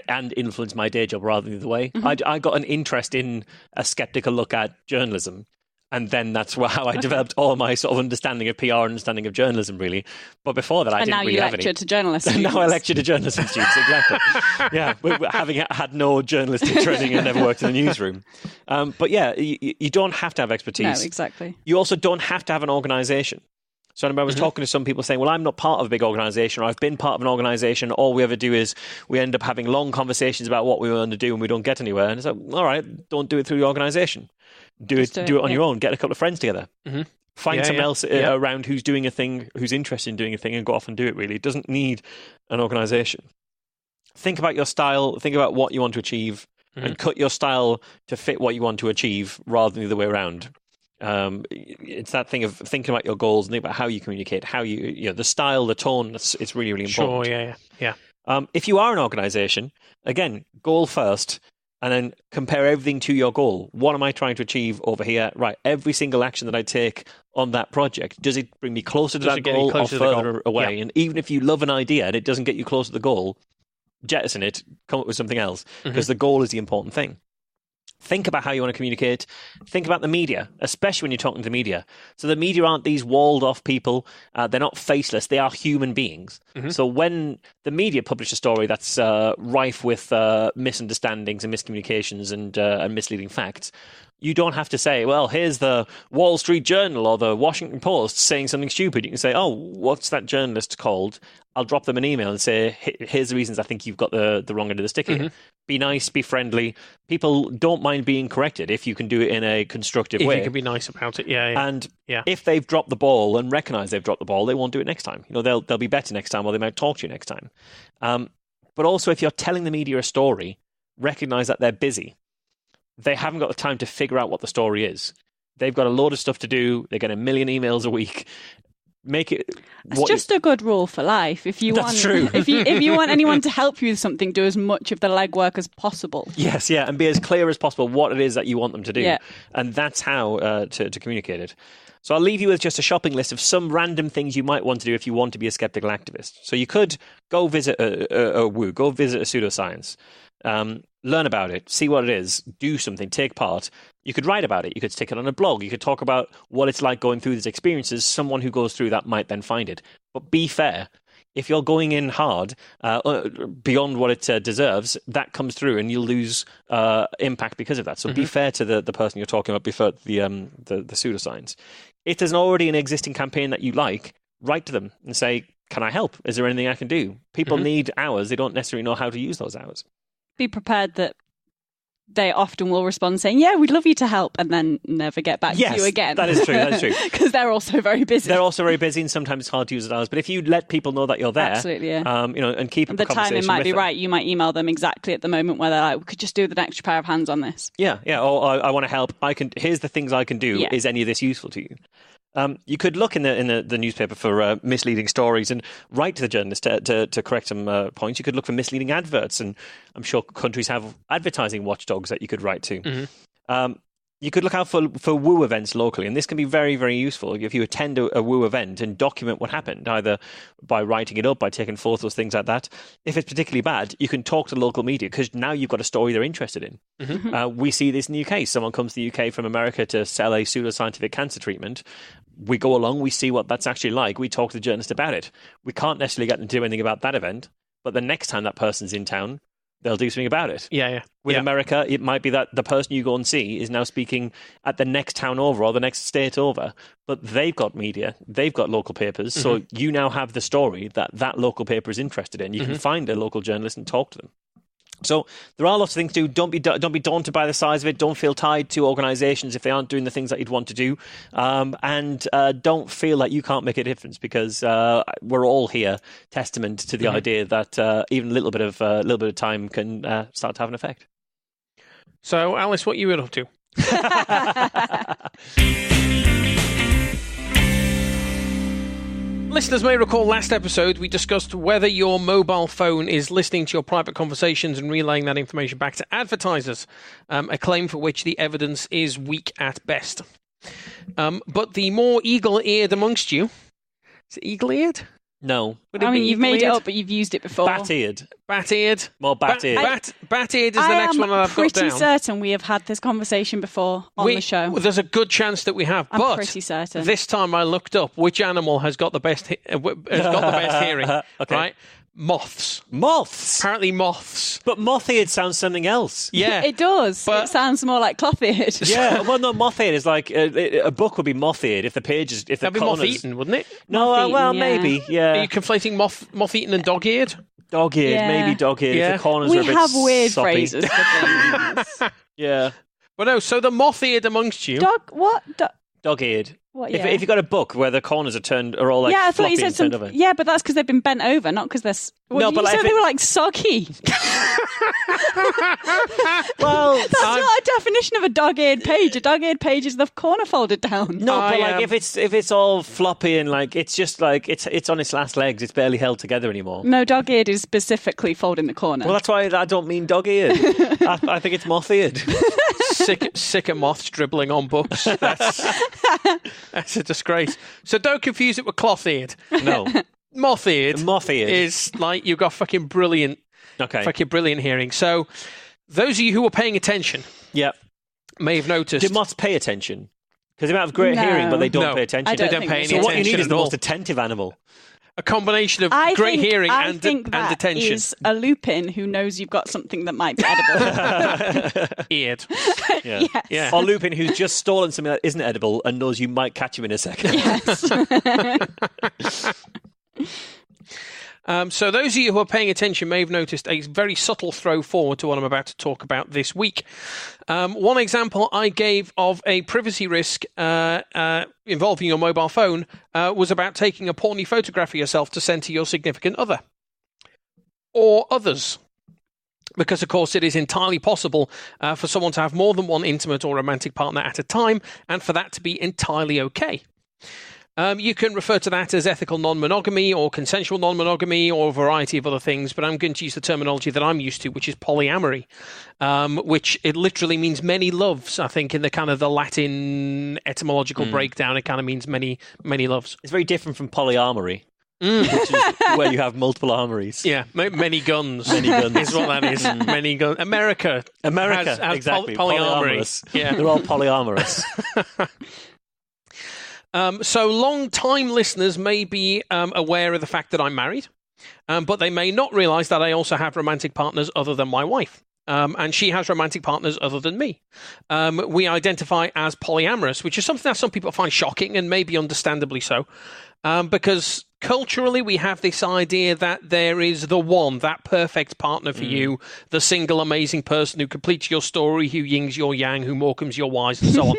and influenced my day job rather than the way. I got an interest in a skeptical look at journalism. And then that's how I developed all my sort of understanding of PR and understanding of journalism, really. But before that, I didn't really have any. And now you lecture to journalists. Now I lecture to journalism students, exactly. Yeah, having had no journalistic training and never worked in a newsroom. But yeah, you don't have to have expertise. No, exactly. You also don't have to have an organisation. So I was talking to some people saying, well, I'm not part of a big organisation, or I've been part of an organisation. All we ever do is we end up having long conversations about what we want to do and we don't get anywhere. And it's like, all right, don't do it through the organisation. Do it on your own. Get a couple of friends together. Find someone else around who's doing a thing, who's interested in doing a thing, and go off and do it, really. It doesn't need an organisation. Think about your style. Think about what you want to achieve and cut your style to fit what you want to achieve rather than the other way around. It's that thing of thinking about your goals and think about how you communicate, how the style, the tone. It's really, really important. Sure, yeah. If you are an organisation, again, goal first, and then compare everything to your goal. What am I trying to achieve over here? Right, every single action that I take on that project, does it bring me closer to that goal or further away? Yeah. And even if you love an idea and it doesn't get you closer to the goal, jettison it, come up with something else, because the goal is the important thing. Think about how you want to communicate. Think about the media, especially when you're talking to the media. So the media aren't these walled-off people. They're not faceless. They are human beings. So when the media publish a story that's rife with misunderstandings and miscommunications and misleading facts, You don't have to say, well, here's the Wall Street Journal or the Washington Post saying something stupid. You can say, oh, what's that journalist called? I'll drop them an email and say, here's the reasons I think you've got the wrong end of the stick here. Be nice, be friendly. People don't mind being corrected if you can do it in a constructive way. If you can be nice about it, yeah. And if they've dropped the ball and recognise they've dropped the ball, they won't do it next time. They'll be better next time, or they might talk to you next time. But also, if you're telling the media a story, recognise that they're busy. They haven't got the time to figure out what the story is. They've got a load of stuff to do. They get 1 million emails a week. Make it. It's just a good rule for life. If you That's true. If you want anyone to help you with something, do as much of the legwork as possible. Yes, yeah, and be as clear as possible what it is that you want them to do. Yeah. And that's how to communicate it. So I'll leave you with just a shopping list of some random things you might want to do if you want to be a skeptical activist. So you could go visit a woo, go visit a pseudoscience. Learn about it, see what it is, do something, take part. You could write about it, you could stick it on a blog, you could talk about what it's like going through these experiences. Someone who goes through that might then find it. But be fair. If you're going in hard, beyond what it deserves, that comes through and you'll lose impact because of that. So be fair to the person you're talking about, be fair to the pseudoscience. If there's already an existing campaign that you like, write to them and say, can I help? Is there anything I can do? People need hours. They don't necessarily know how to use those hours. Be prepared that they often will respond saying, yeah, we'd love you to help, and then never get back to you again. That is true. That is true. Because they're also very busy. They're also very busy, and sometimes it's hard to use those hours. But if you let people know that you're there, absolutely, yeah. And keep the timing might be right. You might email them exactly at the moment where they're like, we could just do with an extra pair of hands on this. Yeah. Or I want to help. Here's the things I can do. Yeah. Is any of this useful to you? You could look in the newspaper for misleading stories and write to the journalist to correct some points. You could look for misleading adverts, and I'm sure countries have advertising watchdogs that you could write to. You could look out for woo events locally, and this can be very, very useful if you attend a woo event and document what happened, either by writing it up, by taking photos, things like that. If it's particularly bad, you can talk to local media because now you've got a story they're interested in. We see this in the UK. Someone comes to the UK from America to sell a pseudoscientific cancer treatment. We go along, we see what that's actually like. We talk to the journalist about it. We can't necessarily get them to do anything about that event, but the next time that person's in town, they'll do something about it. Yeah. With America, it might be that the person you go and see is now speaking at the next town over or the next state over, but they've got media, they've got local papers, so you now have the story that local paper is interested in. You can find a local journalist and talk to them. So there are lots of things to do. Don't be daunted by the size of it. Don't feel tied to organisations if they aren't doing the things that you'd want to do, and don't feel like you can't make a difference because we're all here, testament to the idea that even a little bit of time can start to have an effect. So, Alice, what you been up to? Listeners may recall last episode we discussed whether your mobile phone is listening to your private conversations and relaying that information back to advertisers, a claim for which the evidence is weak at best. But the more eagle-eared amongst you... Is it eagle-eared? No. I mean, you've made it up, but you've used it before. Bat-eared. Bat-eared. More bat-eared. Bat-eared is the next one that I've got down. I'm pretty certain we have had this conversation before on the show. There's a good chance that we have, I'm pretty certain. This time I looked up which animal has got the best hearing. Okay. Right? Moths. Moths? Apparently moths. But moth-eared sounds something else. Yeah. It does. But it sounds more like cloth-eared. Yeah, well, no, moth-eared is like, a book would be moth-eared if the pages, if the corners... That'd be moth-eaten, wouldn't it? No, well, maybe, yeah. Are you conflating moth-eaten and dog-eared? Dog-eared, maybe dog-eared. Yeah. If the corners are a bit We have weird soppy. phrases for things. Yeah. Well, no, so the moth-eared amongst you... Dog-eared. What, if you've got a book where the corners are all like I thought you said something. Over. Yeah, but that's because they've been bent over, not because they're... No, but they were like soggy. Well, that's not a definition of a dog-eared page. A dog-eared page is the corner folded down. No, but like if it's all floppy and like it's just like it's on its last legs, it's barely held together anymore. No, dog-eared is specifically folding the corner. Well, that's why I don't mean dog-eared. I think it's moth-eared. Sick of moths dribbling on books. That's a disgrace. So don't confuse it with cloth-eared. No. Moth-eared Moth-eared is like you've got fucking brilliant hearing. So those of you who were paying attention may have noticed... Do moths pay attention? Because they might have great hearing, but they don't pay attention. They don't pay any attention. So what you need is at the all. most attentive animal. a combination of great hearing and attention. Is a lupin who knows you've got something that might be edible. Eared. Yeah. Yes. Yeah. Or lupin who's just stolen something that isn't edible and knows you might catch him in a second. Yes. So those of you who are paying attention may have noticed a very subtle throw forward to what I'm about to talk about this week. One example I gave of a privacy risk involving your mobile phone was about taking a porny photograph of yourself to send to your significant other or others. Because, of course, it is entirely possible for someone to have more than one intimate or romantic partner at a time, and for that to be entirely okay. You can refer to that as ethical non-monogamy or consensual non-monogamy or a variety of other things, but I'm going to use the terminology that I'm used to, which is polyamory, which it literally means many loves. I think in the kind of the Latin etymological breakdown, it kind of means many loves. It's very different from polyamory. Which is where you have multiple armories. Yeah, many guns. Many guns is what that is. Many guns. America has exactly. polyamory. Yeah, they're all polyamorous. So long-time listeners may be aware of the fact that I'm married, but they may not realise that I also have romantic partners other than my wife. And she has romantic partners other than me. We identify as polyamorous, which is something that some people find shocking, and maybe understandably so, because culturally we have this idea that there is the one, that perfect partner for you, the single amazing person who completes your story, who yings your yang, who morecambe's your wise, and so on.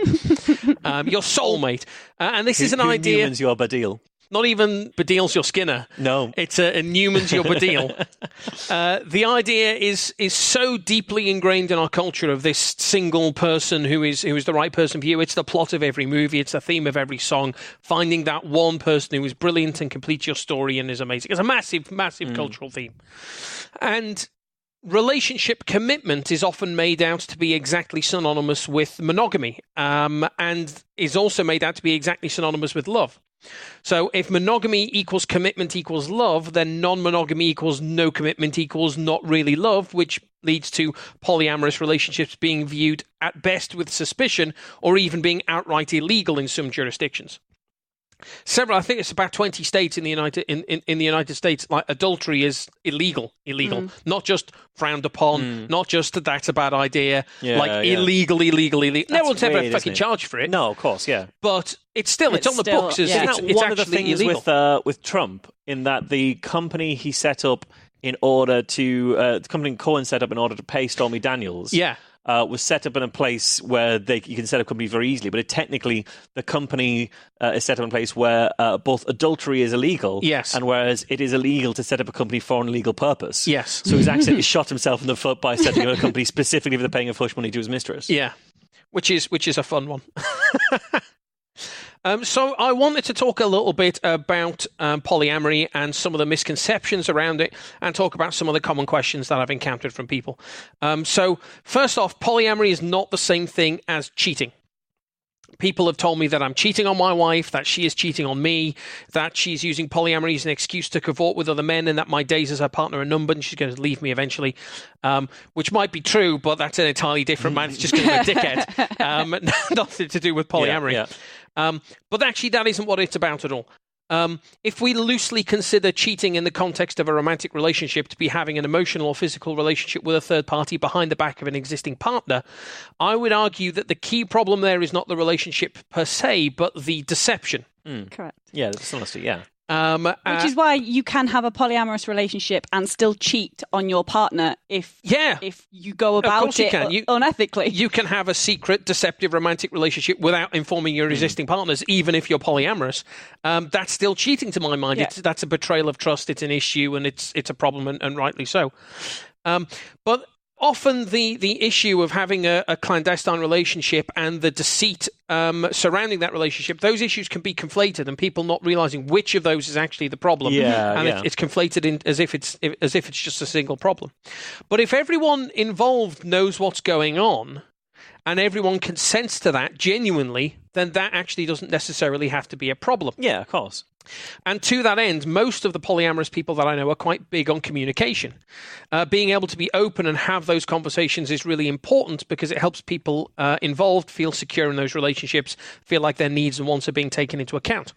Your soulmate. And this is an idea... Newman's your Badil. Not even Badil's your Skinner. No. It's a Newman's your Badil. The idea is so deeply ingrained in our culture of this single person who is the right person for you. It's the plot of every movie. It's the theme of every song. Finding that one person who is brilliant and completes your story and is amazing. It's a massive, massive cultural theme. And relationship commitment is often made out to be exactly synonymous with monogamy, and is also made out to be exactly synonymous with love. So if monogamy equals commitment equals love, then non-monogamy equals no commitment equals not really love, which leads to polyamorous relationships being viewed at best with suspicion or even being outright illegal in some jurisdictions. I think it's about 20 states in the United States, like adultery is illegal, not just frowned upon, not just that's a bad idea, illegal. No one's ever fucking charged for it. No, of course, yeah. But it's on the books. It's one of the things illegal. with Trump, in that the company he set up in order to the company Cohen set up in order to pay Stormy Daniels. Yeah. Was set up in a place where you can set up companies very easily, but technically the company is set up in a place where both adultery is illegal, yes, and whereas it is illegal to set up a company for an illegal purpose. Yes. So he's accidentally shot himself in the foot by setting up a company specifically for paying a hush money to his mistress. Yeah, which is a fun one. So I wanted to talk a little bit about polyamory and some of the misconceptions around it, and talk about some of the common questions that I've encountered from people. So first off, polyamory is not the same thing as cheating. People have told me that I'm cheating on my wife, that she is cheating on me, that she's using polyamory as an excuse to cavort with other men, and that my days as her partner are numbered and she's going to leave me eventually, which might be true, but that's an entirely different man. It's just going to be a dickhead. Nothing to do with polyamory. Yeah. But actually, that isn't what it's about at all. If we loosely consider cheating in the context of a romantic relationship to be having an emotional or physical relationship with a third party behind the back of an existing partner, I would argue that the key problem there is not the relationship per se, but the deception. Correct. Yeah, that's honestly, yeah. Which is why you can have a polyamorous relationship and still cheat on your partner if you go about it unethically. You can have a secret, deceptive, romantic relationship without informing your existing partners, even if you're polyamorous. That's still cheating to my mind. Yeah. That's a betrayal of trust. It's an issue, and it's a problem, and rightly so. But often the issue of having a clandestine relationship and the deceit surrounding that relationship, those issues can be conflated, and people not realizing which of those is actually the problem. It's conflated as if it's just a single problem. But if everyone involved knows what's going on, and everyone consents to that genuinely, then that actually doesn't necessarily have to be a problem. Yeah, of course. And to that end, most of the polyamorous people that I know are quite big on communication. Being able to be open and have those conversations is really important, because it helps people involved feel secure in those relationships, feel like their needs and wants are being taken into account.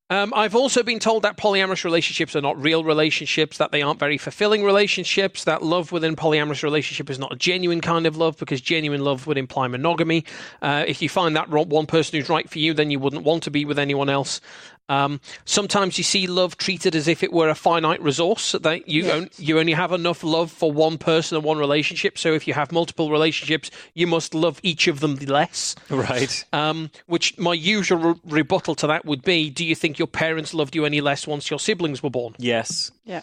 I've also been told that polyamorous relationships are not real relationships, that they aren't very fulfilling relationships, that love within polyamorous relationship is not a genuine kind of love because genuine love would imply monogamy. If you find that one person who's right for you, then you wouldn't want to be with anyone else. Sometimes you see love treated as if it were a finite resource, that you only have enough love for one person and one relationship. So if you have multiple relationships, you must love each of them less. Right. Which my usual rebuttal to that would be, do you think your parents loved you any less once your siblings were born? Yes. Yeah.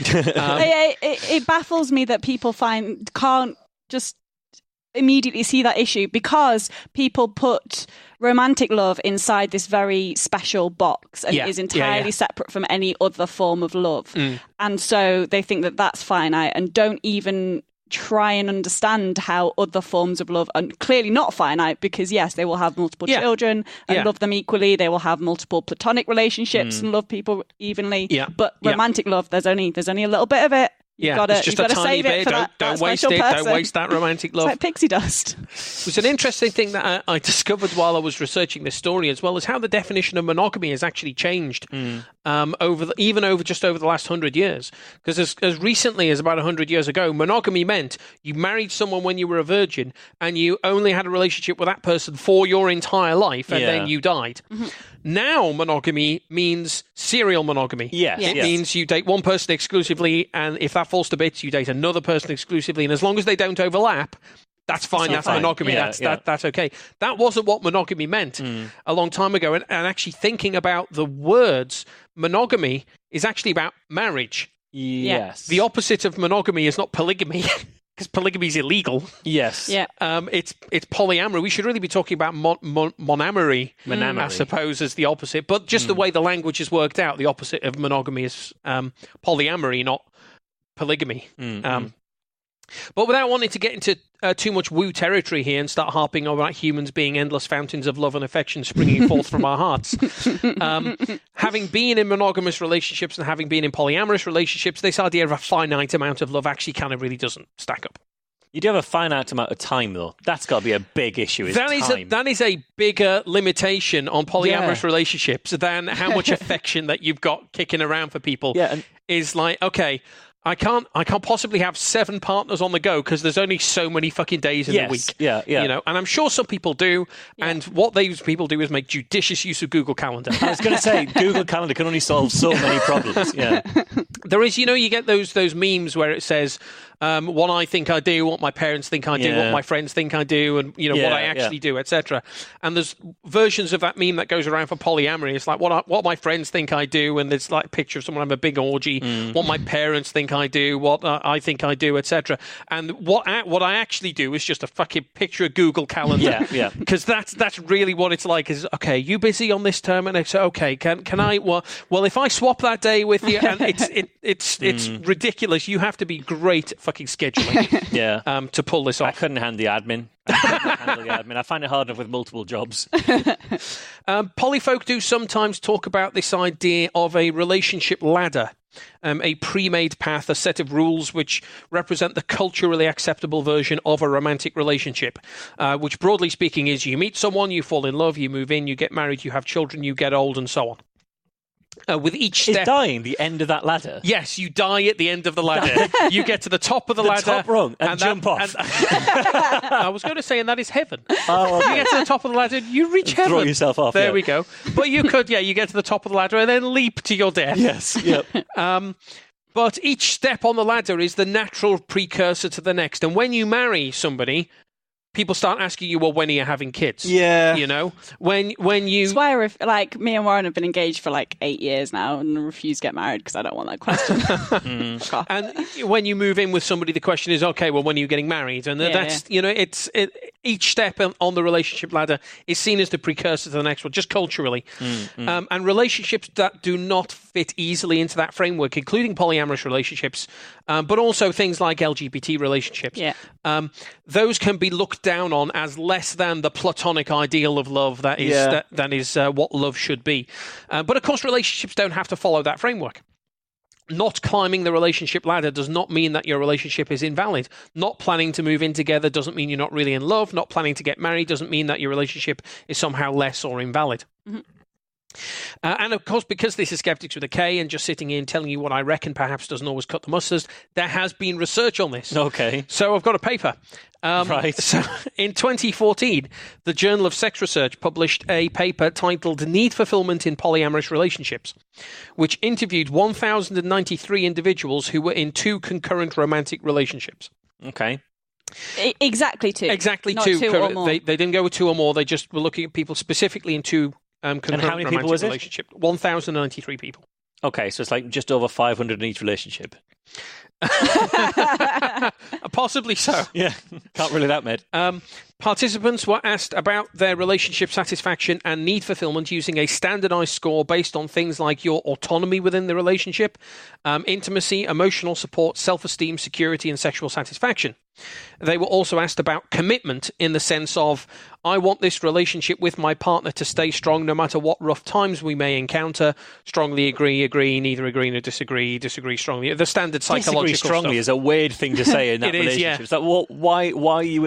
It baffles me that people can't just immediately see that issue, because people put romantic love inside this very special box and is entirely separate from any other form of love. And so they think that that's finite and don't even try and understand how other forms of love are clearly not finite, because yes, they will have multiple children and love them equally. They will have multiple platonic relationships and love people evenly. But romantic love, there's only a little bit of it. It's just a tiny bit. Don't waste it. Person. Don't waste that romantic love. It's like pixie dust. It was an interesting thing that I discovered while I was researching this story, as well as how the definition of monogamy has actually changed over the last 100 years. Because as recently as about 100 years ago, monogamy meant you married someone when you were a virgin and you only had a relationship with that person for your entire life, and then you died. Now monogamy means serial monogamy. It means you date one person exclusively, and if that falls to bits, you date another person exclusively, and as long as they don't overlap, that's fine. That's monogamy. That's okay. That wasn't what monogamy meant a long time ago. And actually thinking about the words, monogamy is actually about marriage. Yes. The opposite of monogamy is not polygamy. Because polygamy is illegal. Yes. Yeah. It's polyamory. We should really be talking about monamory, I suppose, as the opposite. But just the way the language is worked out, the opposite of monogamy is polyamory, not polygamy. But without wanting to get into too much woo territory here and start harping about humans being endless fountains of love and affection springing forth from our hearts, having been in monogamous relationships and having been in polyamorous relationships, this idea of a finite amount of love actually kind of really doesn't stack up. You do have a finite amount of time, though. That's got to be a big issue. That is a bigger limitation on polyamorous relationships than how much affection that you've got kicking around for people. Is like, okay, I can't possibly have 7 partners on the go because there's only so many fucking days in the week. You know, and I'm sure some people do. And what those people do is make judicious use of Google Calendar. I was going to say, Google Calendar can only solve so many problems. There is, you get those memes where it says, what I think I do, what my parents think I do, what my friends think I do, and what I actually do, etc. And there's versions of that meme that goes around for polyamory. It's like what my friends think I do, and there's like a picture of someone having a big orgy. What my parents think I do, what I think I do, etc. And what I actually do is just a fucking picture of Google Calendar. Because that's really what it's like. Is okay, you busy on this term, and it's okay. Can I? Well, if I swap that day with you, and it's ridiculous. You have to be great at fucking scheduling to pull this off. I couldn't handle the admin. I find it hard enough with multiple jobs. Polyfolk do sometimes talk about this idea of a relationship ladder, a pre-made path, a set of rules which represent the culturally acceptable version of a romantic relationship, which broadly speaking is you meet someone, you fall in love, you move in, you get married, you have children, you get old, and so on. With each step, is dying the end of that ladder? Yes, you die at the end of the ladder. You get to the top of the ladder, top rung, and jump off. I was going to say, and that is heaven. Oh, okay. You get to the top of the ladder, you reach heaven. Throw yourself off. There we go. But you could, you get to the top of the ladder and then leap to your death. Yes. Yep. But each step on the ladder is the natural precursor to the next. And when you marry somebody, people start asking you, well, when are you having kids? Yeah. When you... That's why, like, me and Warren have been engaged for like 8 years now and refuse to get married because I don't want that question. And when you move in with somebody, the question is, okay, well, when are you getting married? And each step on the relationship ladder is seen as the precursor to the next one, just culturally. And relationships that do not fit easily into that framework, including polyamorous relationships, but also things like LGBT relationships. Those can be looked down on as less than the platonic ideal of love that is what love should be. But of course, relationships don't have to follow that framework. Not climbing the relationship ladder does not mean that your relationship is invalid. Not planning to move in together doesn't mean you're not really in love. Not planning to get married doesn't mean that your relationship is somehow less or invalid. And of course, because this is Skeptics with a K and just sitting in telling you what I reckon perhaps doesn't always cut the mustard, there has been research on this. Okay. So I've got a paper. Right. So in 2014, the Journal of Sex Research published a paper titled Need Fulfillment in Polyamorous Relationships, which interviewed 1,093 individuals who were in 2 concurrent romantic relationships. Okay. Exactly 2. Exactly Not 2. 2 or more. They didn't go with 2 or more. They just were looking at people specifically in 2 concurrent and how many romantic people was relationships. 1,093 people. Okay, so it's like just over 500 in each relationship. Possibly so. Yeah, can't really that, mate. Participants were asked about their relationship satisfaction and need fulfillment using a standardized score based on things like your autonomy within the relationship, intimacy, emotional support, self-esteem, security, and sexual satisfaction. They were also asked about commitment in the sense of, I want this relationship with my partner to stay strong no matter what rough times we may encounter. Strongly agree, neither agree nor disagree strongly. The standard psychological disagree strongly stuff. is a weird thing to say in that It is, relationship. yeah. It's like, well, why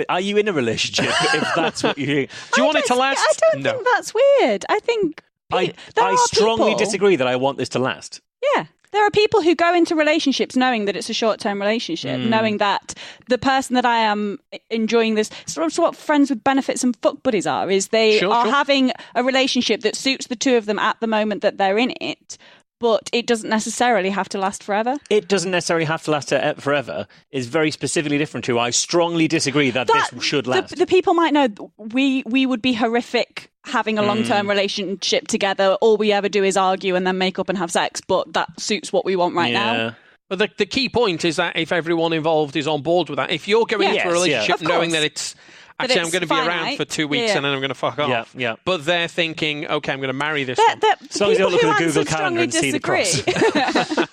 are you in a relationship if that's what you do you want it to last? I don't think that's weird. I think I are strongly people- disagree that I want this to last. Yeah. There are people who go into relationships knowing that it's a short-term relationship, knowing that the person that I am enjoying this, sort of what friends with benefits and fuck buddies are, is they are having a relationship that suits the two of them at the moment that they're in it, but it doesn't necessarily have to last forever. It doesn't necessarily have to last forever. It's very specifically different to, I strongly disagree that this should last. The people might know we would be horrific having a long-term relationship together. All we ever do is argue and then make up and have sex, but that suits what we want right now. But the key point is that if everyone involved is on board with that, if you're going into a relationship knowing that it's... Actually, I'm going to be around for 2 weeks and then I'm going to fuck off. Yeah. But they're thinking, okay, I'm going to marry this one. As long as you don't look at the Google Calendar and see the cross. The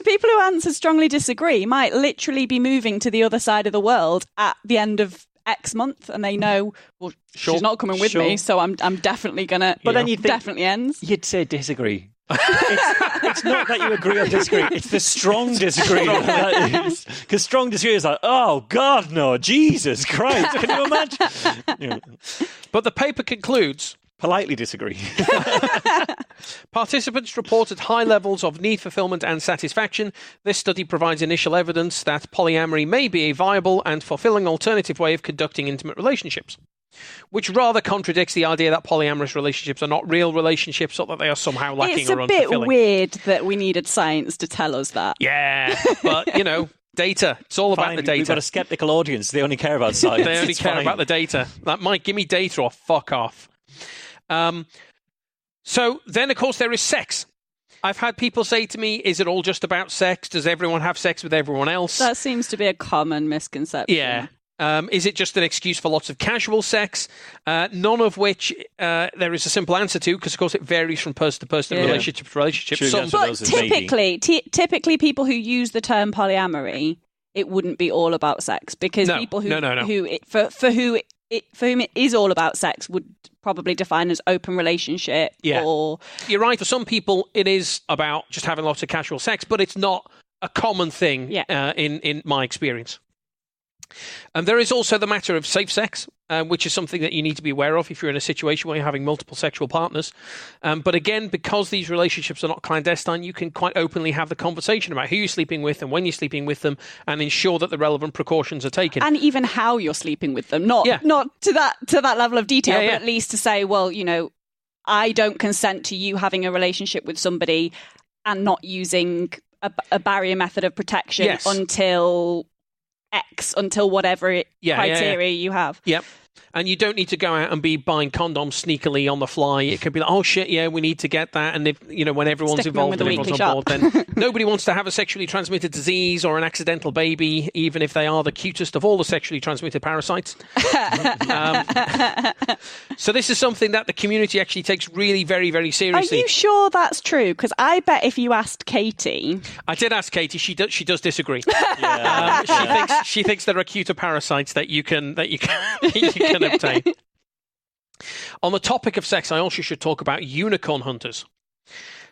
people who answer strongly disagree might literally be moving to the other side of the world at the end of X month, and they know, well, she's not coming with me, so I'm definitely going to... But then you think definitely ends. You'd say disagree. It's not that you agree or disagree, it's the strong disagree. Because strong disagree is like, oh God, no, Jesus Christ, can you imagine? But the paper concludes, politely disagree. Participants reported high levels of need fulfillment and satisfaction. This study provides initial evidence that polyamory may be a viable and fulfilling alternative way of conducting intimate relationships, which rather contradicts the idea that polyamorous relationships are not real relationships or that they are somehow lacking or unfulfilling. It's a bit weird that we needed science to tell us that. Yeah, but, data. It's all about the data. We've got a skeptical audience. They only care about science. They only care about the data. Like, Mike, give me data or fuck off. So then, of course, there is sex. I've had people say to me, is it all just about sex? Does everyone have sex with everyone else? That seems to be a common misconception. Yeah. Is it just an excuse for lots of casual sex? None of which there is a simple answer to, because, of course, it varies from person to person, relationship to relationship. But typically, people who use the term polyamory, it wouldn't be all about sex, because people who for whom it is all about sex would probably define as open relationship. Yeah. Or you're right. For some people, it is about just having lots of casual sex, but it's not a common thing in my experience. And there is also the matter of safe sex, which is something that you need to be aware of if you're in a situation where you're having multiple sexual partners. But again, because these relationships are not clandestine, you can quite openly have the conversation about who you're sleeping with and when you're sleeping with them, and ensure that the relevant precautions are taken. And even how you're sleeping with them. Not to that level of detail, but at least to say, well, I don't consent to you having a relationship with somebody and not using a barrier method of protection until X, until whatever criteria you have. Yep. And you don't need to go out and be buying condoms sneakily on the fly. It could be like, oh shit, yeah, we need to get that. And if when everyone's involved and everyone's on board, then nobody wants to have a sexually transmitted disease or an accidental baby, even if they are the cutest of all the sexually transmitted parasites. So this is something that the community actually takes really very, very seriously. Are you sure that's true? Because I bet if you asked Katie, I did ask Katie. She does disagree. She thinks there are cuter parasites that you can obtain. On the topic of sex, I also should talk about unicorn hunters.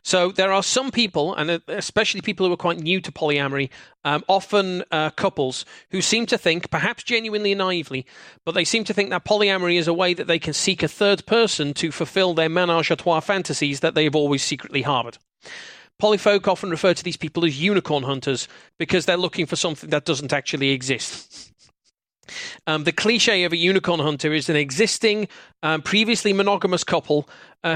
So there are some people, and especially people who are quite new to polyamory, often couples who seem to think, perhaps genuinely and naively, but they seem to think that polyamory is a way that they can seek a third person to fulfill their menage a trois fantasies that they've always secretly harboured. Polyfolk often refer to these people as unicorn hunters because they're looking for something that doesn't actually exist. The cliche of a unicorn hunter is an existing, previously monogamous couple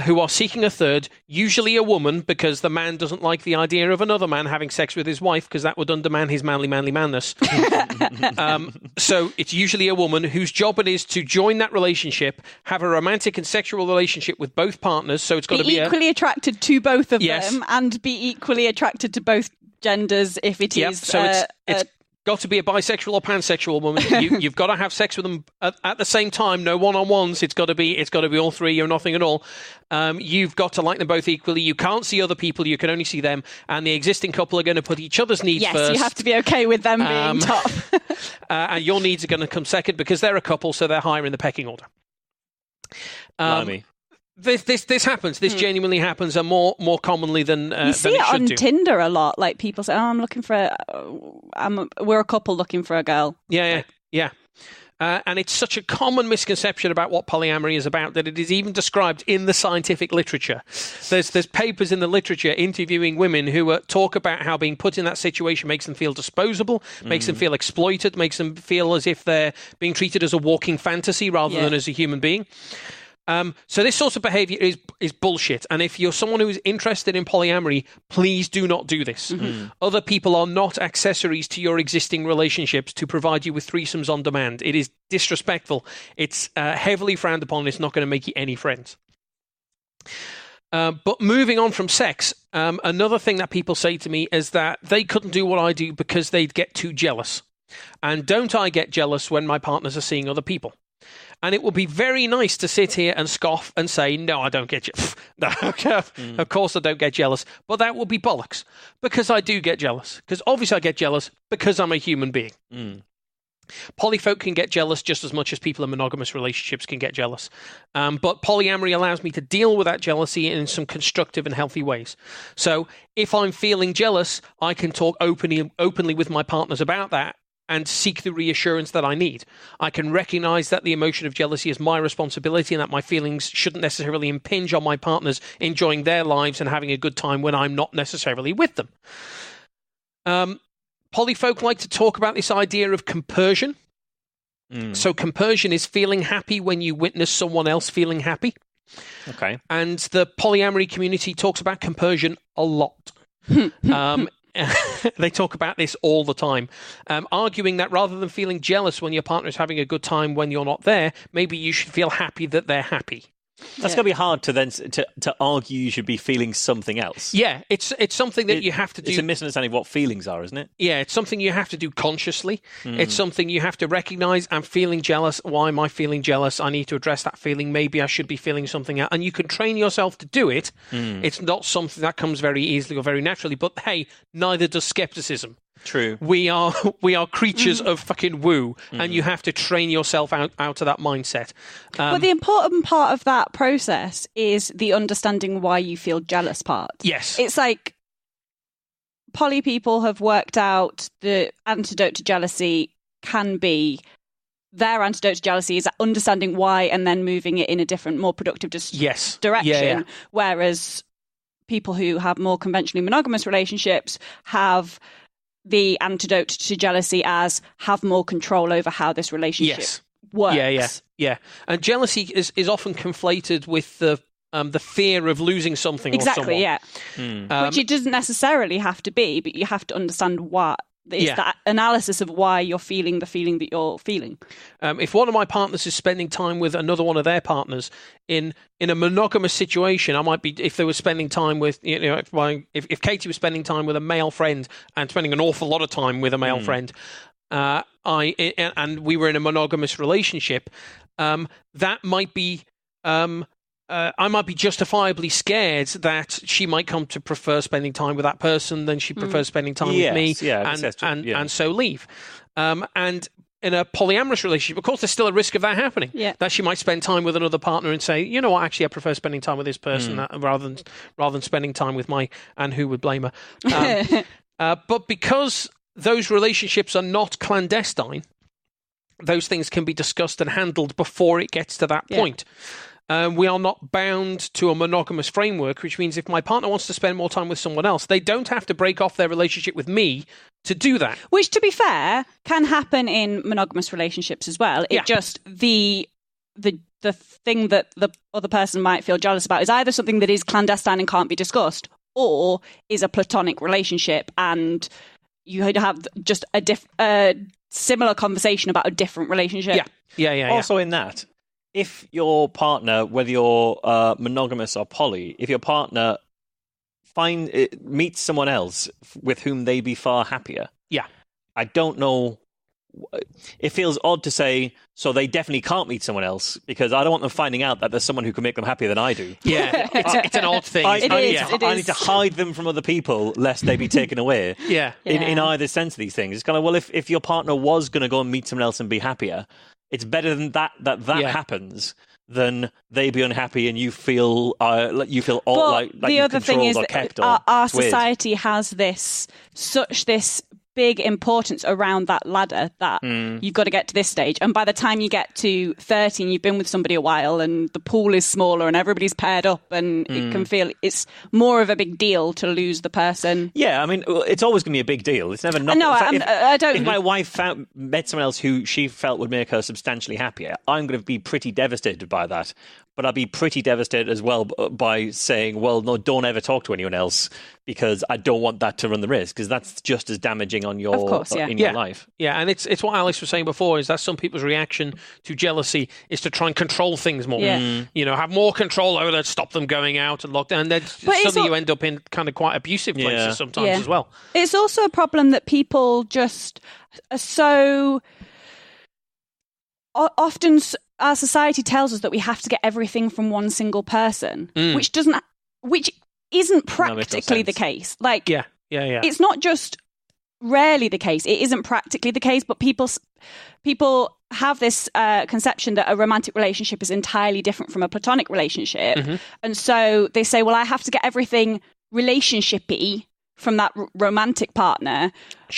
who are seeking a third, usually a woman, because the man doesn't like the idea of another man having sex with his wife, because that would undermine his manly manness. So it's usually a woman whose job it is to join that relationship, have a romantic and sexual relationship with both partners. So it's got to be equally attracted to both of them, and be equally attracted to both genders if it is. So it's got to be a bisexual or pansexual woman. You've got to have sex with them at the same time. No one-on-ones. It's got to be all three or nothing at all. You've got to like them both equally. You can't see other people. You can only see them. And the existing couple are going to put each other's needs first. Yes, you have to be okay with them being top. And your needs are going to come second because they're a couple, so they're higher in the pecking order. This happens. This genuinely happens, and more commonly than you see it on Tinder a lot. Like people say, "Oh, I'm looking for we're a couple looking for a girl." Yeah. And it's such a common misconception about what polyamory is about that it is even described in the scientific literature. There's papers in the literature interviewing women who talk about how being put in that situation makes them feel disposable, makes them feel exploited, makes them feel as if they're being treated as a walking fantasy rather than as a human being. So this sort of behavior is bullshit. And if you're someone who's interested in polyamory, please do not do this. Other people are not accessories to your existing relationships to provide you with threesomes on demand. It is disrespectful. It's heavily frowned upon. It's not going to make you any friends. But moving on from sex, another thing that people say to me is that they couldn't do what I do because they'd get too jealous. And don't I get jealous when my partners are seeing other people? And it would be very nice to sit here and scoff and say, no, I don't get jealous. No, of course I don't get jealous. But that would be bollocks, because I do get jealous. Because obviously I get jealous because I'm a human being. Polyfolk can get jealous just as much as people in monogamous relationships can get jealous. But polyamory allows me to deal with that jealousy in some constructive and healthy ways. So if I'm feeling jealous, I can talk openly with my partners about that and seek the reassurance that I need. I can recognize that the emotion of jealousy is my responsibility and that my feelings shouldn't necessarily impinge on my partners enjoying their lives and having a good time when I'm not necessarily with them. Polyfolk like to talk about this idea of compersion. So compersion is feeling happy when you witness someone else feeling happy. Okay. And the polyamory community talks about compersion a lot. They talk about this all the time, arguing that rather than feeling jealous when your partner is having a good time when you're not there, maybe you should feel happy that they're happy. That's going to be hard to then to argue you should be feeling something else. Yeah, it's something that you have to do. It's a misunderstanding of what feelings are, isn't it? Yeah, it's something you have to do consciously. It's something you have to recognize. I'm feeling jealous. Why am I feeling jealous? I need to address that feeling. Maybe I should be feeling something else. And you can train yourself to do it. It's not something that comes very easily or very naturally. But hey, neither does skepticism. True. We are creatures of fucking woo, and you have to train yourself out of that mindset. But the important part of that process is the understanding why you feel jealous part. Yes. It's like poly people have worked out the antidote to jealousy can be their antidote to jealousy is understanding why and then moving it in a different, more productive direction. Yeah. Whereas people who have more conventionally monogamous relationships have the antidote to jealousy as have more control over how this relationship works. Yeah. And jealousy is often conflated with the fear of losing something or someone. Exactly, which it doesn't necessarily have to be, but you have to understand why. It's that analysis of why you're feeling the feeling that you're feeling. If one of my partners is spending time with another one of their partners in a monogamous situation, I might be, if they were spending time with, if Katie was spending time with a male friend and spending an awful lot of time with a male friend, and we were in a monogamous relationship, that might be. I might be justifiably scared that she might come to prefer spending time with that person than she prefers spending time with me, and so leave. And in a polyamorous relationship, of course, there's still a risk of that happening. Yeah. That she might spend time with another partner and say, you know what, actually, I prefer spending time with this person rather than spending time with and who would blame her? But because those relationships are not clandestine, those things can be discussed and handled before it gets to that point. We are not bound to a monogamous framework, which means if my partner wants to spend more time with someone else, they don't have to break off their relationship with me to do that. Which, to be fair, can happen in monogamous relationships as well. It just the thing that the other person might feel jealous about is either something that is clandestine and can't be discussed, or is a platonic relationship, and you have just a similar conversation about a different relationship. Yeah. Also, in that, if your partner, whether you're monogamous or poly, if your partner meets someone else with whom they'd be far happier, I don't know. It feels odd to say, so they definitely can't meet someone else, because I don't want them finding out that there's someone who can make them happier than I do. Yeah, it's an odd thing. I need to hide them from other people lest they be taken away. In either sense of these things. It's kind of, well, if your partner was going to go and meet someone else and be happier, it's better than that happens than they be unhappy and you feel like the other thing is that our society has this big importance around that ladder that you've got to get to this stage, and by the time you get to 30 and you've been with somebody a while and the pool is smaller and everybody's paired up, and it can feel it's more of a big deal to lose the person. I mean, it's always going to be a big deal. It's never not. No, I don't. If my wife met someone else who she felt would make her substantially happier, I'm going to be pretty devastated by that. But I'd be pretty devastated as well by saying, well, no, don't ever talk to anyone else, because I don't want that to run the risk, because that's just as damaging on your your life. Yeah, and it's what Alice was saying before, is that some people's reaction to jealousy is to try and control things more. Have more control over that, stop them going out and lock down. And then suddenly you end up in kind of quite abusive places sometimes as well. It's also a problem that people just are so often. Our society tells us that we have to get everything from one single person, which isn't practically the case. Like, it's not just rarely the case. It isn't practically the case, but people have this conception that a romantic relationship is entirely different from a platonic relationship, and so they say, "Well, I have to get everything relationshipy from that romantic partner,"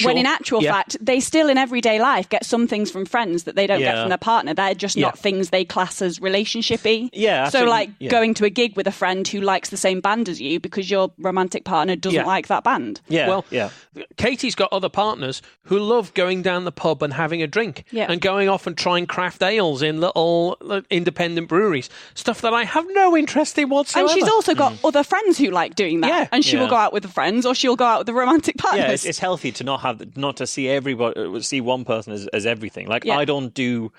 when in actual fact they still in everyday life get some things from friends that they don't get from their partner. They're just not things they class as relationshipy. So going to a gig with a friend who likes the same band as you because your romantic partner doesn't like that band. Katie's got other partners who love going down the pub and having a drink and going off and trying craft ales in little independent breweries, stuff that I have no interest in whatsoever. And she's also got other friends who like doing that, and she will go out with the friends, or she'll go out with the romantic partners. It's healthy to not to see everybody, see one person as everything. Like, I don't do.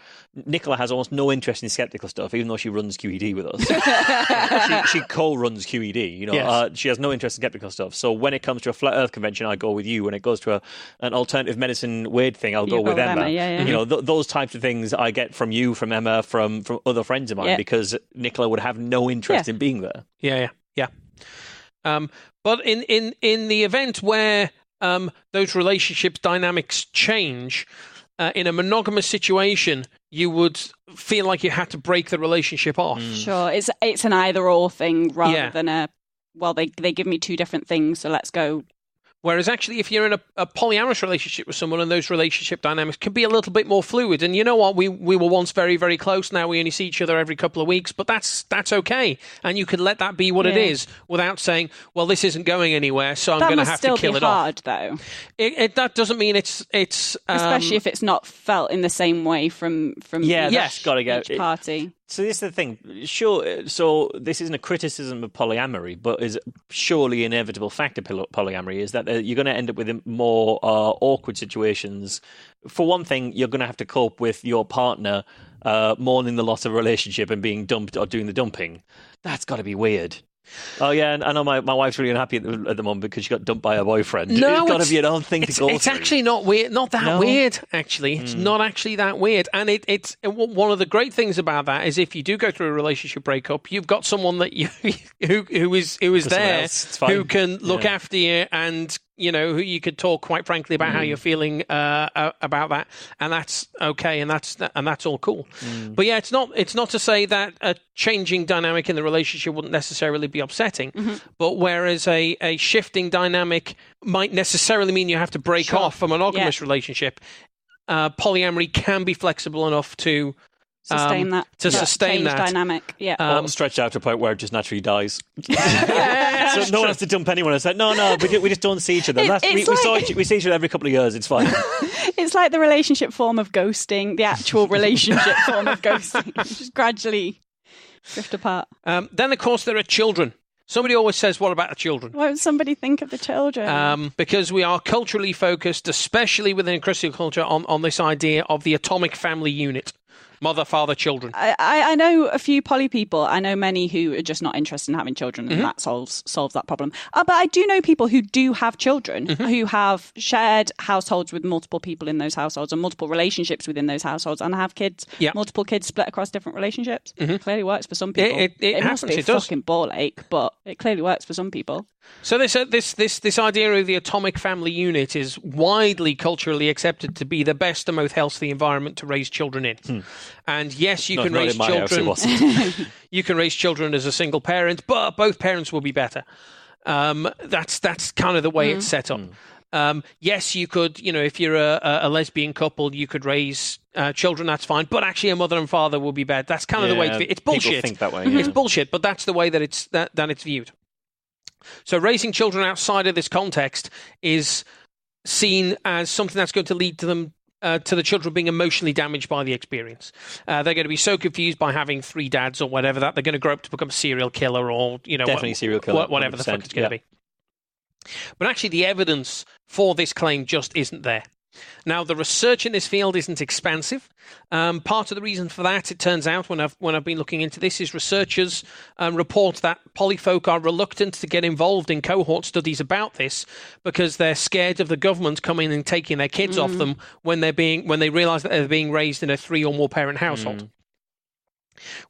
Nicola has almost no interest in skeptical stuff, even though she runs QED with us. she co-runs QED. She has no interest in skeptical stuff. So when it comes to a flat Earth convention, I go with you. When it goes to an alternative medicine weird thing, I'll go with Emma. Those types of things I get from you, from Emma, from other friends of mine, because Nicola would have no interest in being there. But in the event where those relationships dynamics change, in a monogamous situation, you would feel like you had to break the relationship off. Sure, it's an either or thing rather than they give me two different things, so let's go. Whereas actually, if you're in a polyamorous relationship with someone, and those relationship dynamics can be a little bit more fluid, and you know what, we were once very, very close. Now we only see each other every couple of weeks, but that's okay, and you can let that be what it is without saying, well, this isn't going anywhere, so I'm going to have to kill it off. That must still be hard, though. That doesn't mean it's especially if it's not felt in the same way from that's got to go each party. So this is the thing. Sure. So this isn't a criticism of polyamory, but is surely an inevitable fact of polyamory is that you're going to end up with more awkward situations. For one thing, you're going to have to cope with your partner mourning the loss of a relationship and being dumped or doing the dumping. That's got to be weird. Oh yeah, and I know my wife's really unhappy at the moment because she got dumped by her boyfriend. No, it's got to be an odd thing to go through. It's actually not weird, not that weird. Actually, it's not actually that weird. And it's one of the great things about that is if you do go through a relationship breakup, you've got someone that who is there who can look after you and who you could talk quite frankly about how you're feeling about that, and that's okay, and that's all cool. But yeah, it's not to say that a changing dynamic in the relationship wouldn't necessarily be upsetting, but whereas a shifting dynamic might necessarily mean you have to break off a monogamous relationship, polyamory can be flexible enough to sustain that dynamic, or stretch out to a point where it just naturally dies. So no one has to dump anyone. It's like no, we just don't see each other. We see each other every couple of years. It's fine. It's like the relationship form of ghosting, the actual relationship form of ghosting, just gradually drift apart. Then, of course, there are children. Somebody always says, what about the children? Why would somebody think of the children? Because we are culturally focused, especially within Christian culture, on this idea of the atomic family unit. Mother, father, children. I know a few poly people. I know many who are just not interested in having children, and that solves that problem. But I do know people who do have children, who have shared households with multiple people in those households and multiple relationships within those households, and have kids, multiple kids split across different relationships. Clearly works for some people. It must be a fucking ball ache, but it clearly works for some people. So this idea of the atomic family unit is widely culturally accepted to be the best and most healthy environment to raise children in. And yes, you can raise children. You can raise children as a single parent, but both parents will be better. That's kind of the way it's set up. Yes, you could, if you're a lesbian couple, you could raise children. That's fine, but actually, a mother and father will be bad. That's kind of the way it's bullshit. People think that way. It's bullshit, but that's the way that it's viewed. So raising children outside of this context is seen as something that's going to lead to them, to the children being emotionally damaged by the experience. They're going to be so confused by having 3 dads or whatever that they're going to grow up to become a serial killer or, definitely serial killer, whatever the fuck it's going to be. But actually, the evidence for this claim just isn't there. Now, the research in this field isn't expansive. Part of the reason for that, it turns out, when I've been looking into this, is researchers report that polyfolk are reluctant to get involved in cohort studies about this because they're scared of the government coming and taking their kids off them when they realise that they're being raised in a 3 or more parent household.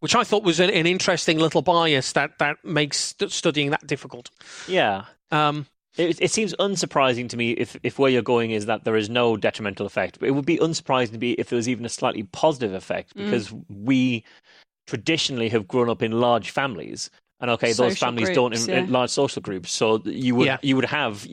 Which I thought was an interesting little bias that makes studying that difficult. Yeah. It seems unsurprising to me if where you're going is that there is no detrimental effect. But it would be unsurprising to me if there was even a slightly positive effect, because we traditionally have grown up in large families, and those families don't in large social groups. So you would have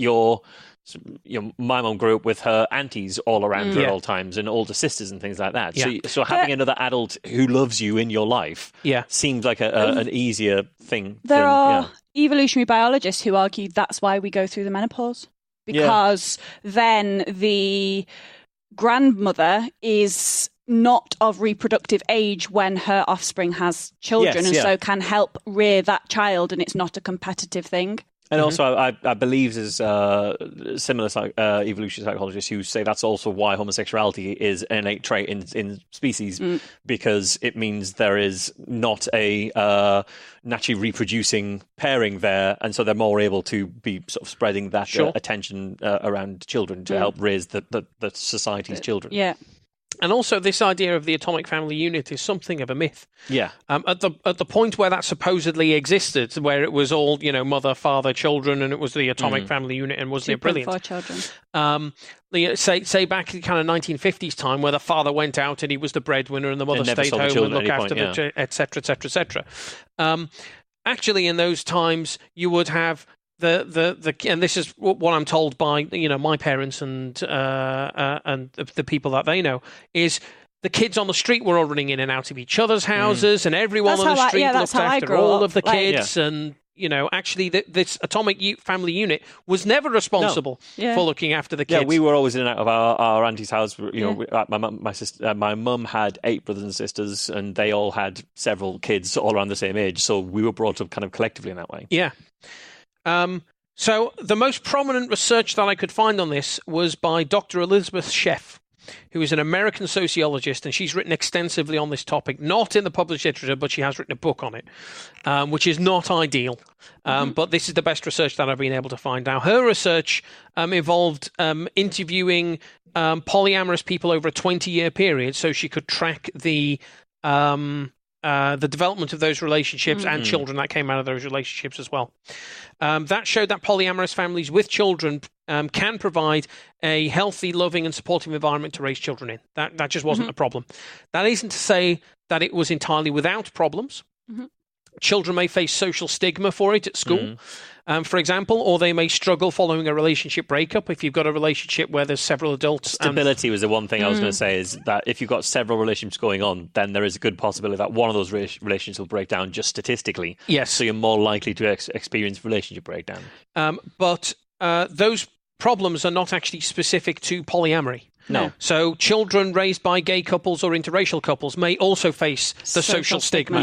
my mum grew up with her aunties all around her at all times, and older sisters and things like that. So having another adult who loves you in your life seems like an easier thing. There are evolutionary biologists who argue that's why we go through the menopause, because then the grandmother is not of reproductive age when her offspring has children, so can help rear that child, and it's not a competitive thing. And also, I believe there's similar evolutionary psychologists who say that's also why homosexuality is an innate trait in species, because it means there is not a naturally reproducing pairing there, and so they're more able to be sort of spreading that attention around children to help raise the society's children. Yeah. And also, this idea of the atomic family unit is something of a myth. Yeah. At the point where that supposedly existed, where it was all mother, father, children, and it was the atomic family unit, and wasn't it brilliant? 4 children. Say back in kind of 1950s time, where the father went out and he was the breadwinner, and the mother stayed home and looked after the etc. etc. etc. Actually, in those times, you would have the and this is what I'm told by my parents and the people that they know, is the kids on the street were all running in and out of each other's houses, and everyone on the street looked after all of the kids. And actually, this atomic family unit was never responsible for looking after the kids. Yeah, we were always in and out of our auntie's house. My mum had 8 brothers and sisters, and they all had several kids all around the same age. So we were brought up kind of collectively in that way. Yeah. So the most prominent research that I could find on this was by Dr. Elizabeth Sheff, who is an American sociologist, and she's written extensively on this topic, not in the published literature, but she has written a book on it, which is not ideal. But this is the best research that I've been able to find. Now, her research involved interviewing polyamorous people over a 20-year period, so she could track the the development of those relationships and children that came out of those relationships as well. That showed that polyamorous families with children can provide a healthy, loving, and supportive environment to raise children in. That just wasn't a problem. That isn't to say that it was entirely without problems. Children may face social stigma for it at school, for example, or they may struggle following a relationship breakup. If you've got a relationship where there's several adults... Stability was the one thing I was going to say, is that if you've got several relationships going on, then there is a good possibility that one of those relationships will break down just statistically. Yes. So you're more likely to experience relationship breakdown. But those problems are not actually specific to polyamory. No. So children raised by gay couples or interracial couples may also face the social stigma.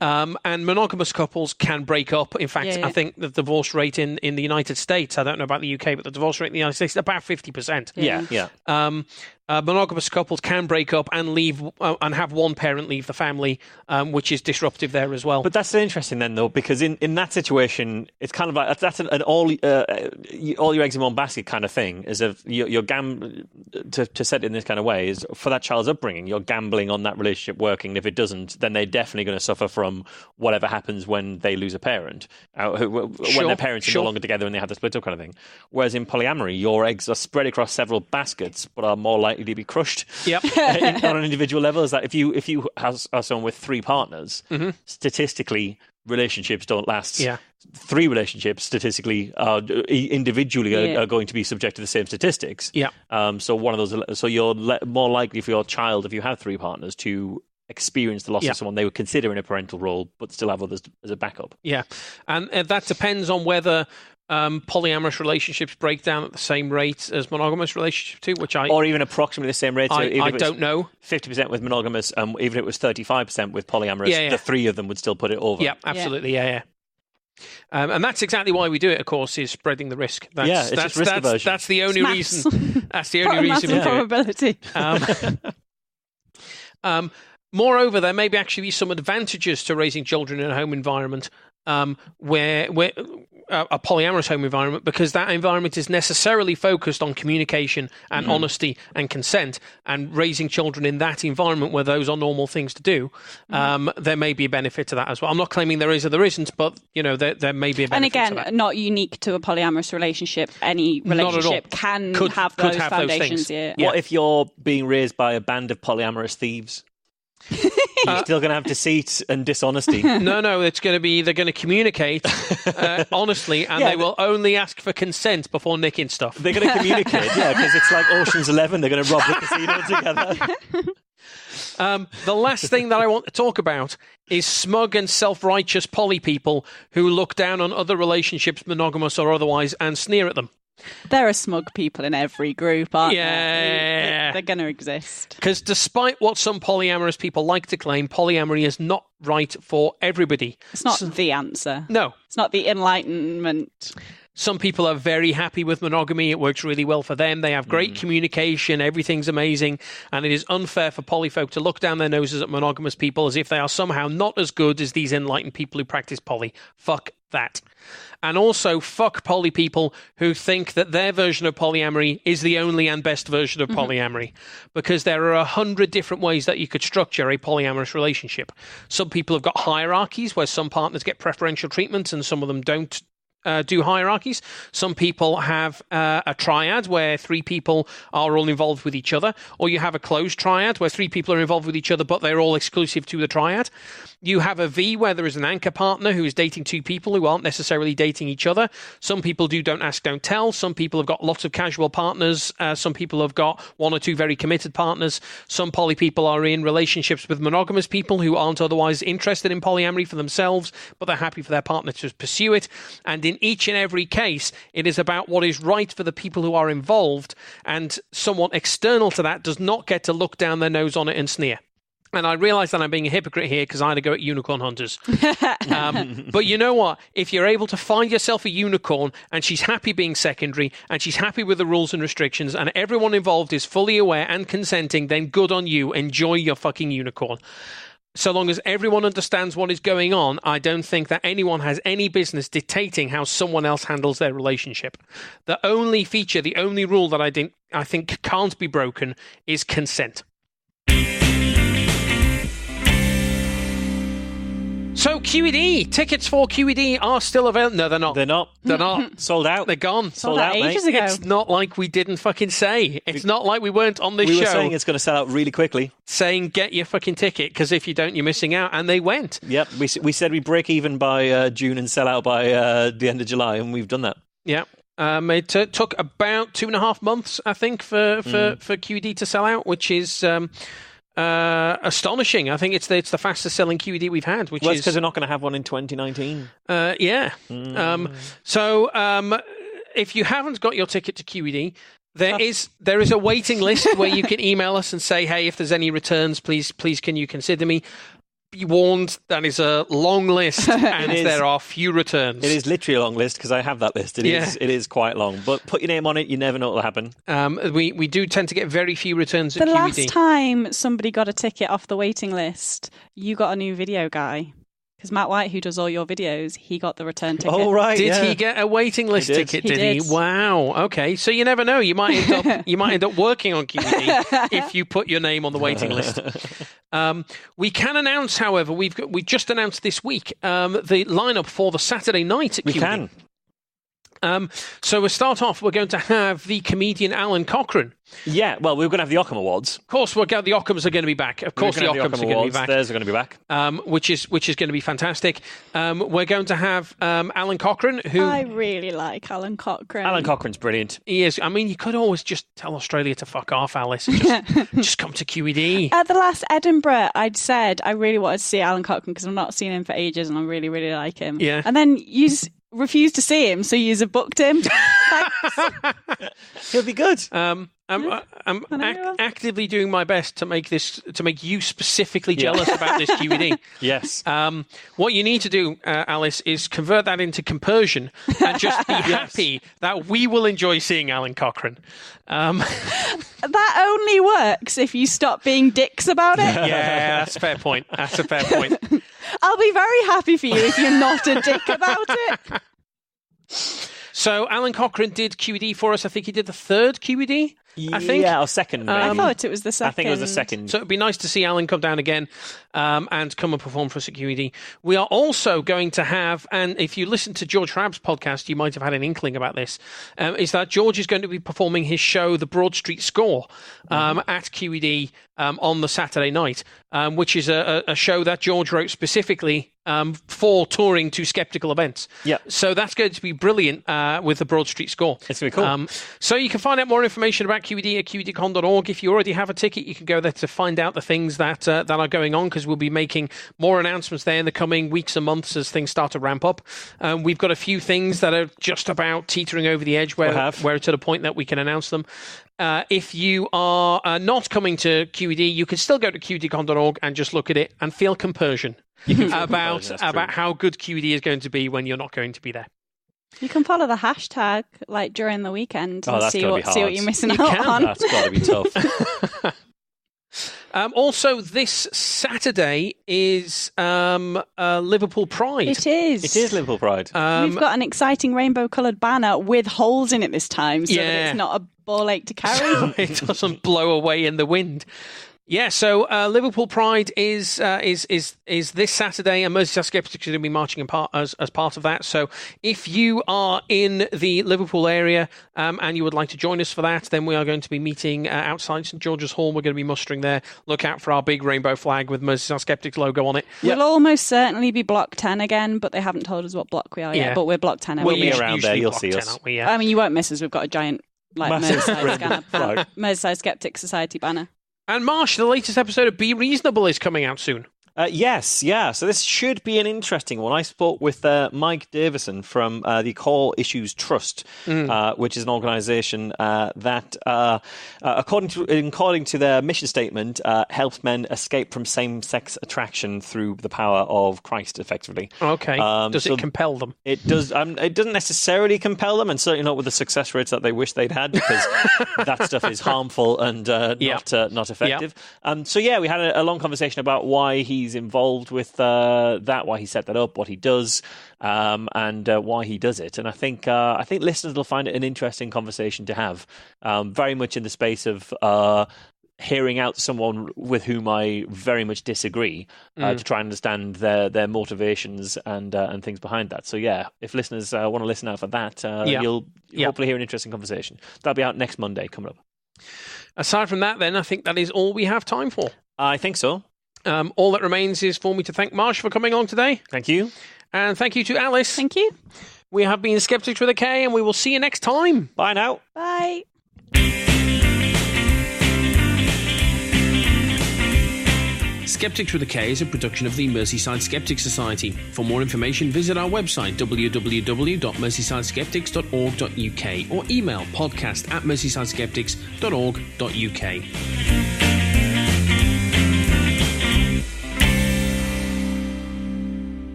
And monogamous couples can break up. In fact, I think the divorce rate in the United States, I don't know about the UK, but the divorce rate in the United States is about 50%. Monogamous couples can break up and leave and have one parent leave the family, which is disruptive there as well. But that's interesting then, though, because in that situation, it's kind of like that's an all your eggs in one basket kind of thing. Is if you're to set it in this kind of way is for that child's upbringing, you're gambling on that relationship working. And if it doesn't, then they're definitely going to suffer from whatever happens when they lose a parent, when their parents are no longer together and they have to split up kind of thing. Whereas in polyamory, your eggs are spread across several baskets, but are more likely to be crushed on an individual level. Is that if you are someone with three partners, statistically relationships don't last. Three relationships statistically individually are going to be subject to the same statistics. So one of those. So you're more likely for your child, if you have three partners, to experience the loss of someone they would consider in a parental role, but still have others as a backup. And that depends on whether polyamorous relationships break down at the same rate as monogamous relationships too, or even approximately the same rate. So I don't know. 50% with monogamous, even if it was 35% with polyamorous, the three of them would still put it over. Yeah, absolutely. And that's exactly why we do it, of course, is spreading the risk. That's risk aversion. That's the only reason. That's the only reason we do probability. it. Moreover, there may actually be some advantages to raising children in a home environment where a polyamorous home environment, because that environment is necessarily focused on communication and honesty and consent, and raising children in that environment where those are normal things to do, there may be a benefit to that as well. I'm not claiming there is or there isn't, but there may be a benefit and again, to that. Not unique to a polyamorous relationship. Any relationship can have those foundations. What if you're being raised by a band of polyamorous thieves? You're still going to have deceit and dishonesty. No, it's going to be, they're going to communicate honestly, and they will only ask for consent before nicking stuff. They're going to communicate, because it's like Ocean's 11, they're going to rob the casino together. The last thing that I want to talk about is smug and self-righteous poly people who look down on other relationships, monogamous or otherwise, and sneer at them. There are smug people in every group, aren't there? They're going to exist. Because despite what some polyamorous people like to claim, polyamory is not right for everybody. It's not the answer. No. It's not the enlightenment. Some people are very happy with monogamy. It works really well for them. They have great communication. Everything's amazing. And it is unfair for polyfolk to look down their noses at monogamous people as if they are somehow not as good as these enlightened people who practice poly. Fuck that. And also, fuck poly people who think that their version of polyamory is the only and best version of polyamory. Because there are 100 different ways that you could structure a polyamorous relationship. Some people have got hierarchies where some partners get preferential treatment and some of them don't do hierarchies. Some people have a triad where three people are all involved with each other, or you have a closed triad where three people are involved with each other, but they're all exclusive to the triad. You have a V where there is an anchor partner who is dating two people who aren't necessarily dating each other. Some people do don't ask, don't tell. Some people have got lots of casual partners. Some people have got one or two very committed partners. Some poly people are in relationships with monogamous people who aren't otherwise interested in polyamory for themselves, but they're happy for their partner to pursue it. And in each and every case, it is about what is right for the people who are involved, and someone external to that does not get to look down their nose on it and sneer. And I realise that I'm being a hypocrite here because I had to go at unicorn hunters. But you know what? If you're able to find yourself a unicorn and she's happy being secondary and she's happy with the rules and restrictions and everyone involved is fully aware and consenting, then good on you. Enjoy your fucking unicorn. So long as everyone understands what is going on, I don't think that anyone has any business dictating how someone else handles their relationship. The only feature, the only rule that I think can't be broken is consent. So QED, tickets for QED are still available. No, they're not. They're not. They're not. Sold out. They're gone. Sold out, mate. ages ago. It's not like we didn't fucking say. It's not like we weren't on this We show were saying it's going to sell out really quickly. saying get your fucking ticket, because if you don't, you're missing out. And they went. Yep. We said we'd break even by June and sell out by the end of July, and we've done that. Yeah. It took about 2.5 months, I think, for QED to sell out, which is astonishing. I think it's the fastest selling QED we've had, which is because we're not going to have one in 2019. Yeah. So if you haven't got your ticket to QED, there is a waiting list where you can email us and say, hey, if there's any returns, please can you consider me. Be warned, that is a long list, and there are few returns. It is literally a long list because I have that list. It is quite long, but put your name on it. You never know what will happen. We do tend to get very few returns at QED. The last time somebody got a ticket off the waiting list, you got a new video guy. Because Matt White, who does all your videos, he got the return ticket. Oh, right. Did he get a waiting list ticket? Did he? Wow. Okay. So you never know. You might end up working on QED if you put your name on the waiting list. We can announce, however, we just announced this week the lineup for the Saturday night at QED. We can. So we'll start off. We're going to have the comedian Alan Cochrane. Yeah, well, we're going to have the Occam Awards. Of course, the Occams are going to be back. Of course, the Occams are going to be back. Theirs are going to be back. Which is going to be fantastic. We're going to have Alan Cochrane, who I really like Alan Cochrane. Alan Cochrane's brilliant. He is. I mean, you could always just tell Australia to fuck off, Alice. And just come to QED. At the last Edinburgh, I'd said I really wanted to see Alan Cochrane because I've not seen him for ages and I really, really like him. Yeah. And then you refused to see him, so you booked him. He'll be good. I'm actively doing my best to make you specifically jealous about this QED. Yes. What you need to do, Alice, is convert that into compersion and just be happy that we will enjoy seeing Alan Cochrane. That only works if you stop being dicks about it. Yeah, that's a fair point. That's a fair point. I'll be very happy for you if you're not a dick about it. So Alan Cochrane did QED for us. I think he did the third QED. I think. Yeah, or second. I thought it was the second. I think it was the second. So it'd be nice to see Alan come down again and come and perform for us at QED. We are also going to have, and if you listen to George Hrab's podcast, you might have had an inkling about this, is that George is going to be performing his show, The Broad Street Score, at QED on the Saturday night, which is a show that George wrote specifically for touring to skeptical events. Yeah. So that's going to be brilliant with the Broad Street Score. It's going to be cool. So you can find out more information about QED at QEDcon.org. If you already have a ticket, you can go there to find out the things that are going on, because we'll be making more announcements there in the coming weeks and months as things start to ramp up. We've got a few things that are just about teetering over the edge where it's at a point that we can announce them. If you are not coming to QED, you can still go to QEDcon.org and just look at it and feel compersion about how good QED is going to be when you're not going to be there. You can follow the hashtag during the weekend and see what you're missing out on. That's got to be tough. Also, this Saturday is Liverpool Pride. It is. It is Liverpool Pride. We've got an exciting rainbow-coloured banner with holes in it this time, so that it's not a ball ache to carry. It doesn't blow away in the wind. Yeah, so Liverpool Pride is this Saturday, and Merseyside Skeptics are going to be marching as part of that. So if you are in the Liverpool area and you would like to join us for that, then we are going to be meeting outside St George's Hall. We're going to be mustering there. Look out for our big rainbow flag with Merseyside Skeptics logo on it. We'll almost certainly be Block 10 again, but they haven't told us what block we are yet. But we're Block 10. We'll be around there. You'll see us. I mean, you won't miss us. We've got a giant Merseyside Skeptics Society banner. And Marsh, the latest episode of Be Reasonable is coming out soon. Yes. So this should be an interesting one. I spoke with Mike Davison from the Core Issues Trust, which is an organisation that, according to their mission statement, helps men escape from same-sex attraction through the power of Christ, effectively. Okay. Does it compel them? It does. It doesn't necessarily compel them, and certainly not with the success rates that they wish they'd had, because that stuff is harmful and not effective. So we had a long conversation about why he's involved with that, why he set that up, what he does, and why he does it. And I think listeners will find it an interesting conversation to have, very much in the space of hearing out someone with whom I very much disagree to try and understand their motivations and things behind that. So yeah, if listeners want to listen out for that, you'll hopefully hear an interesting conversation. That'll be out next Monday coming up. Aside from that, then, I think that is all we have time for. I think so. All that remains is for me to thank Marsh for coming along today. Thank you. And thank you to Alice. Thank you. We have been Skeptics with a K, and we will see you next time. Bye now. Bye. Skeptics with a K is a production of the Merseyside Skeptics Society. For more information, visit our website www.merseysideskeptics.org.uk or email podcast@merseysideskeptics.org.uk.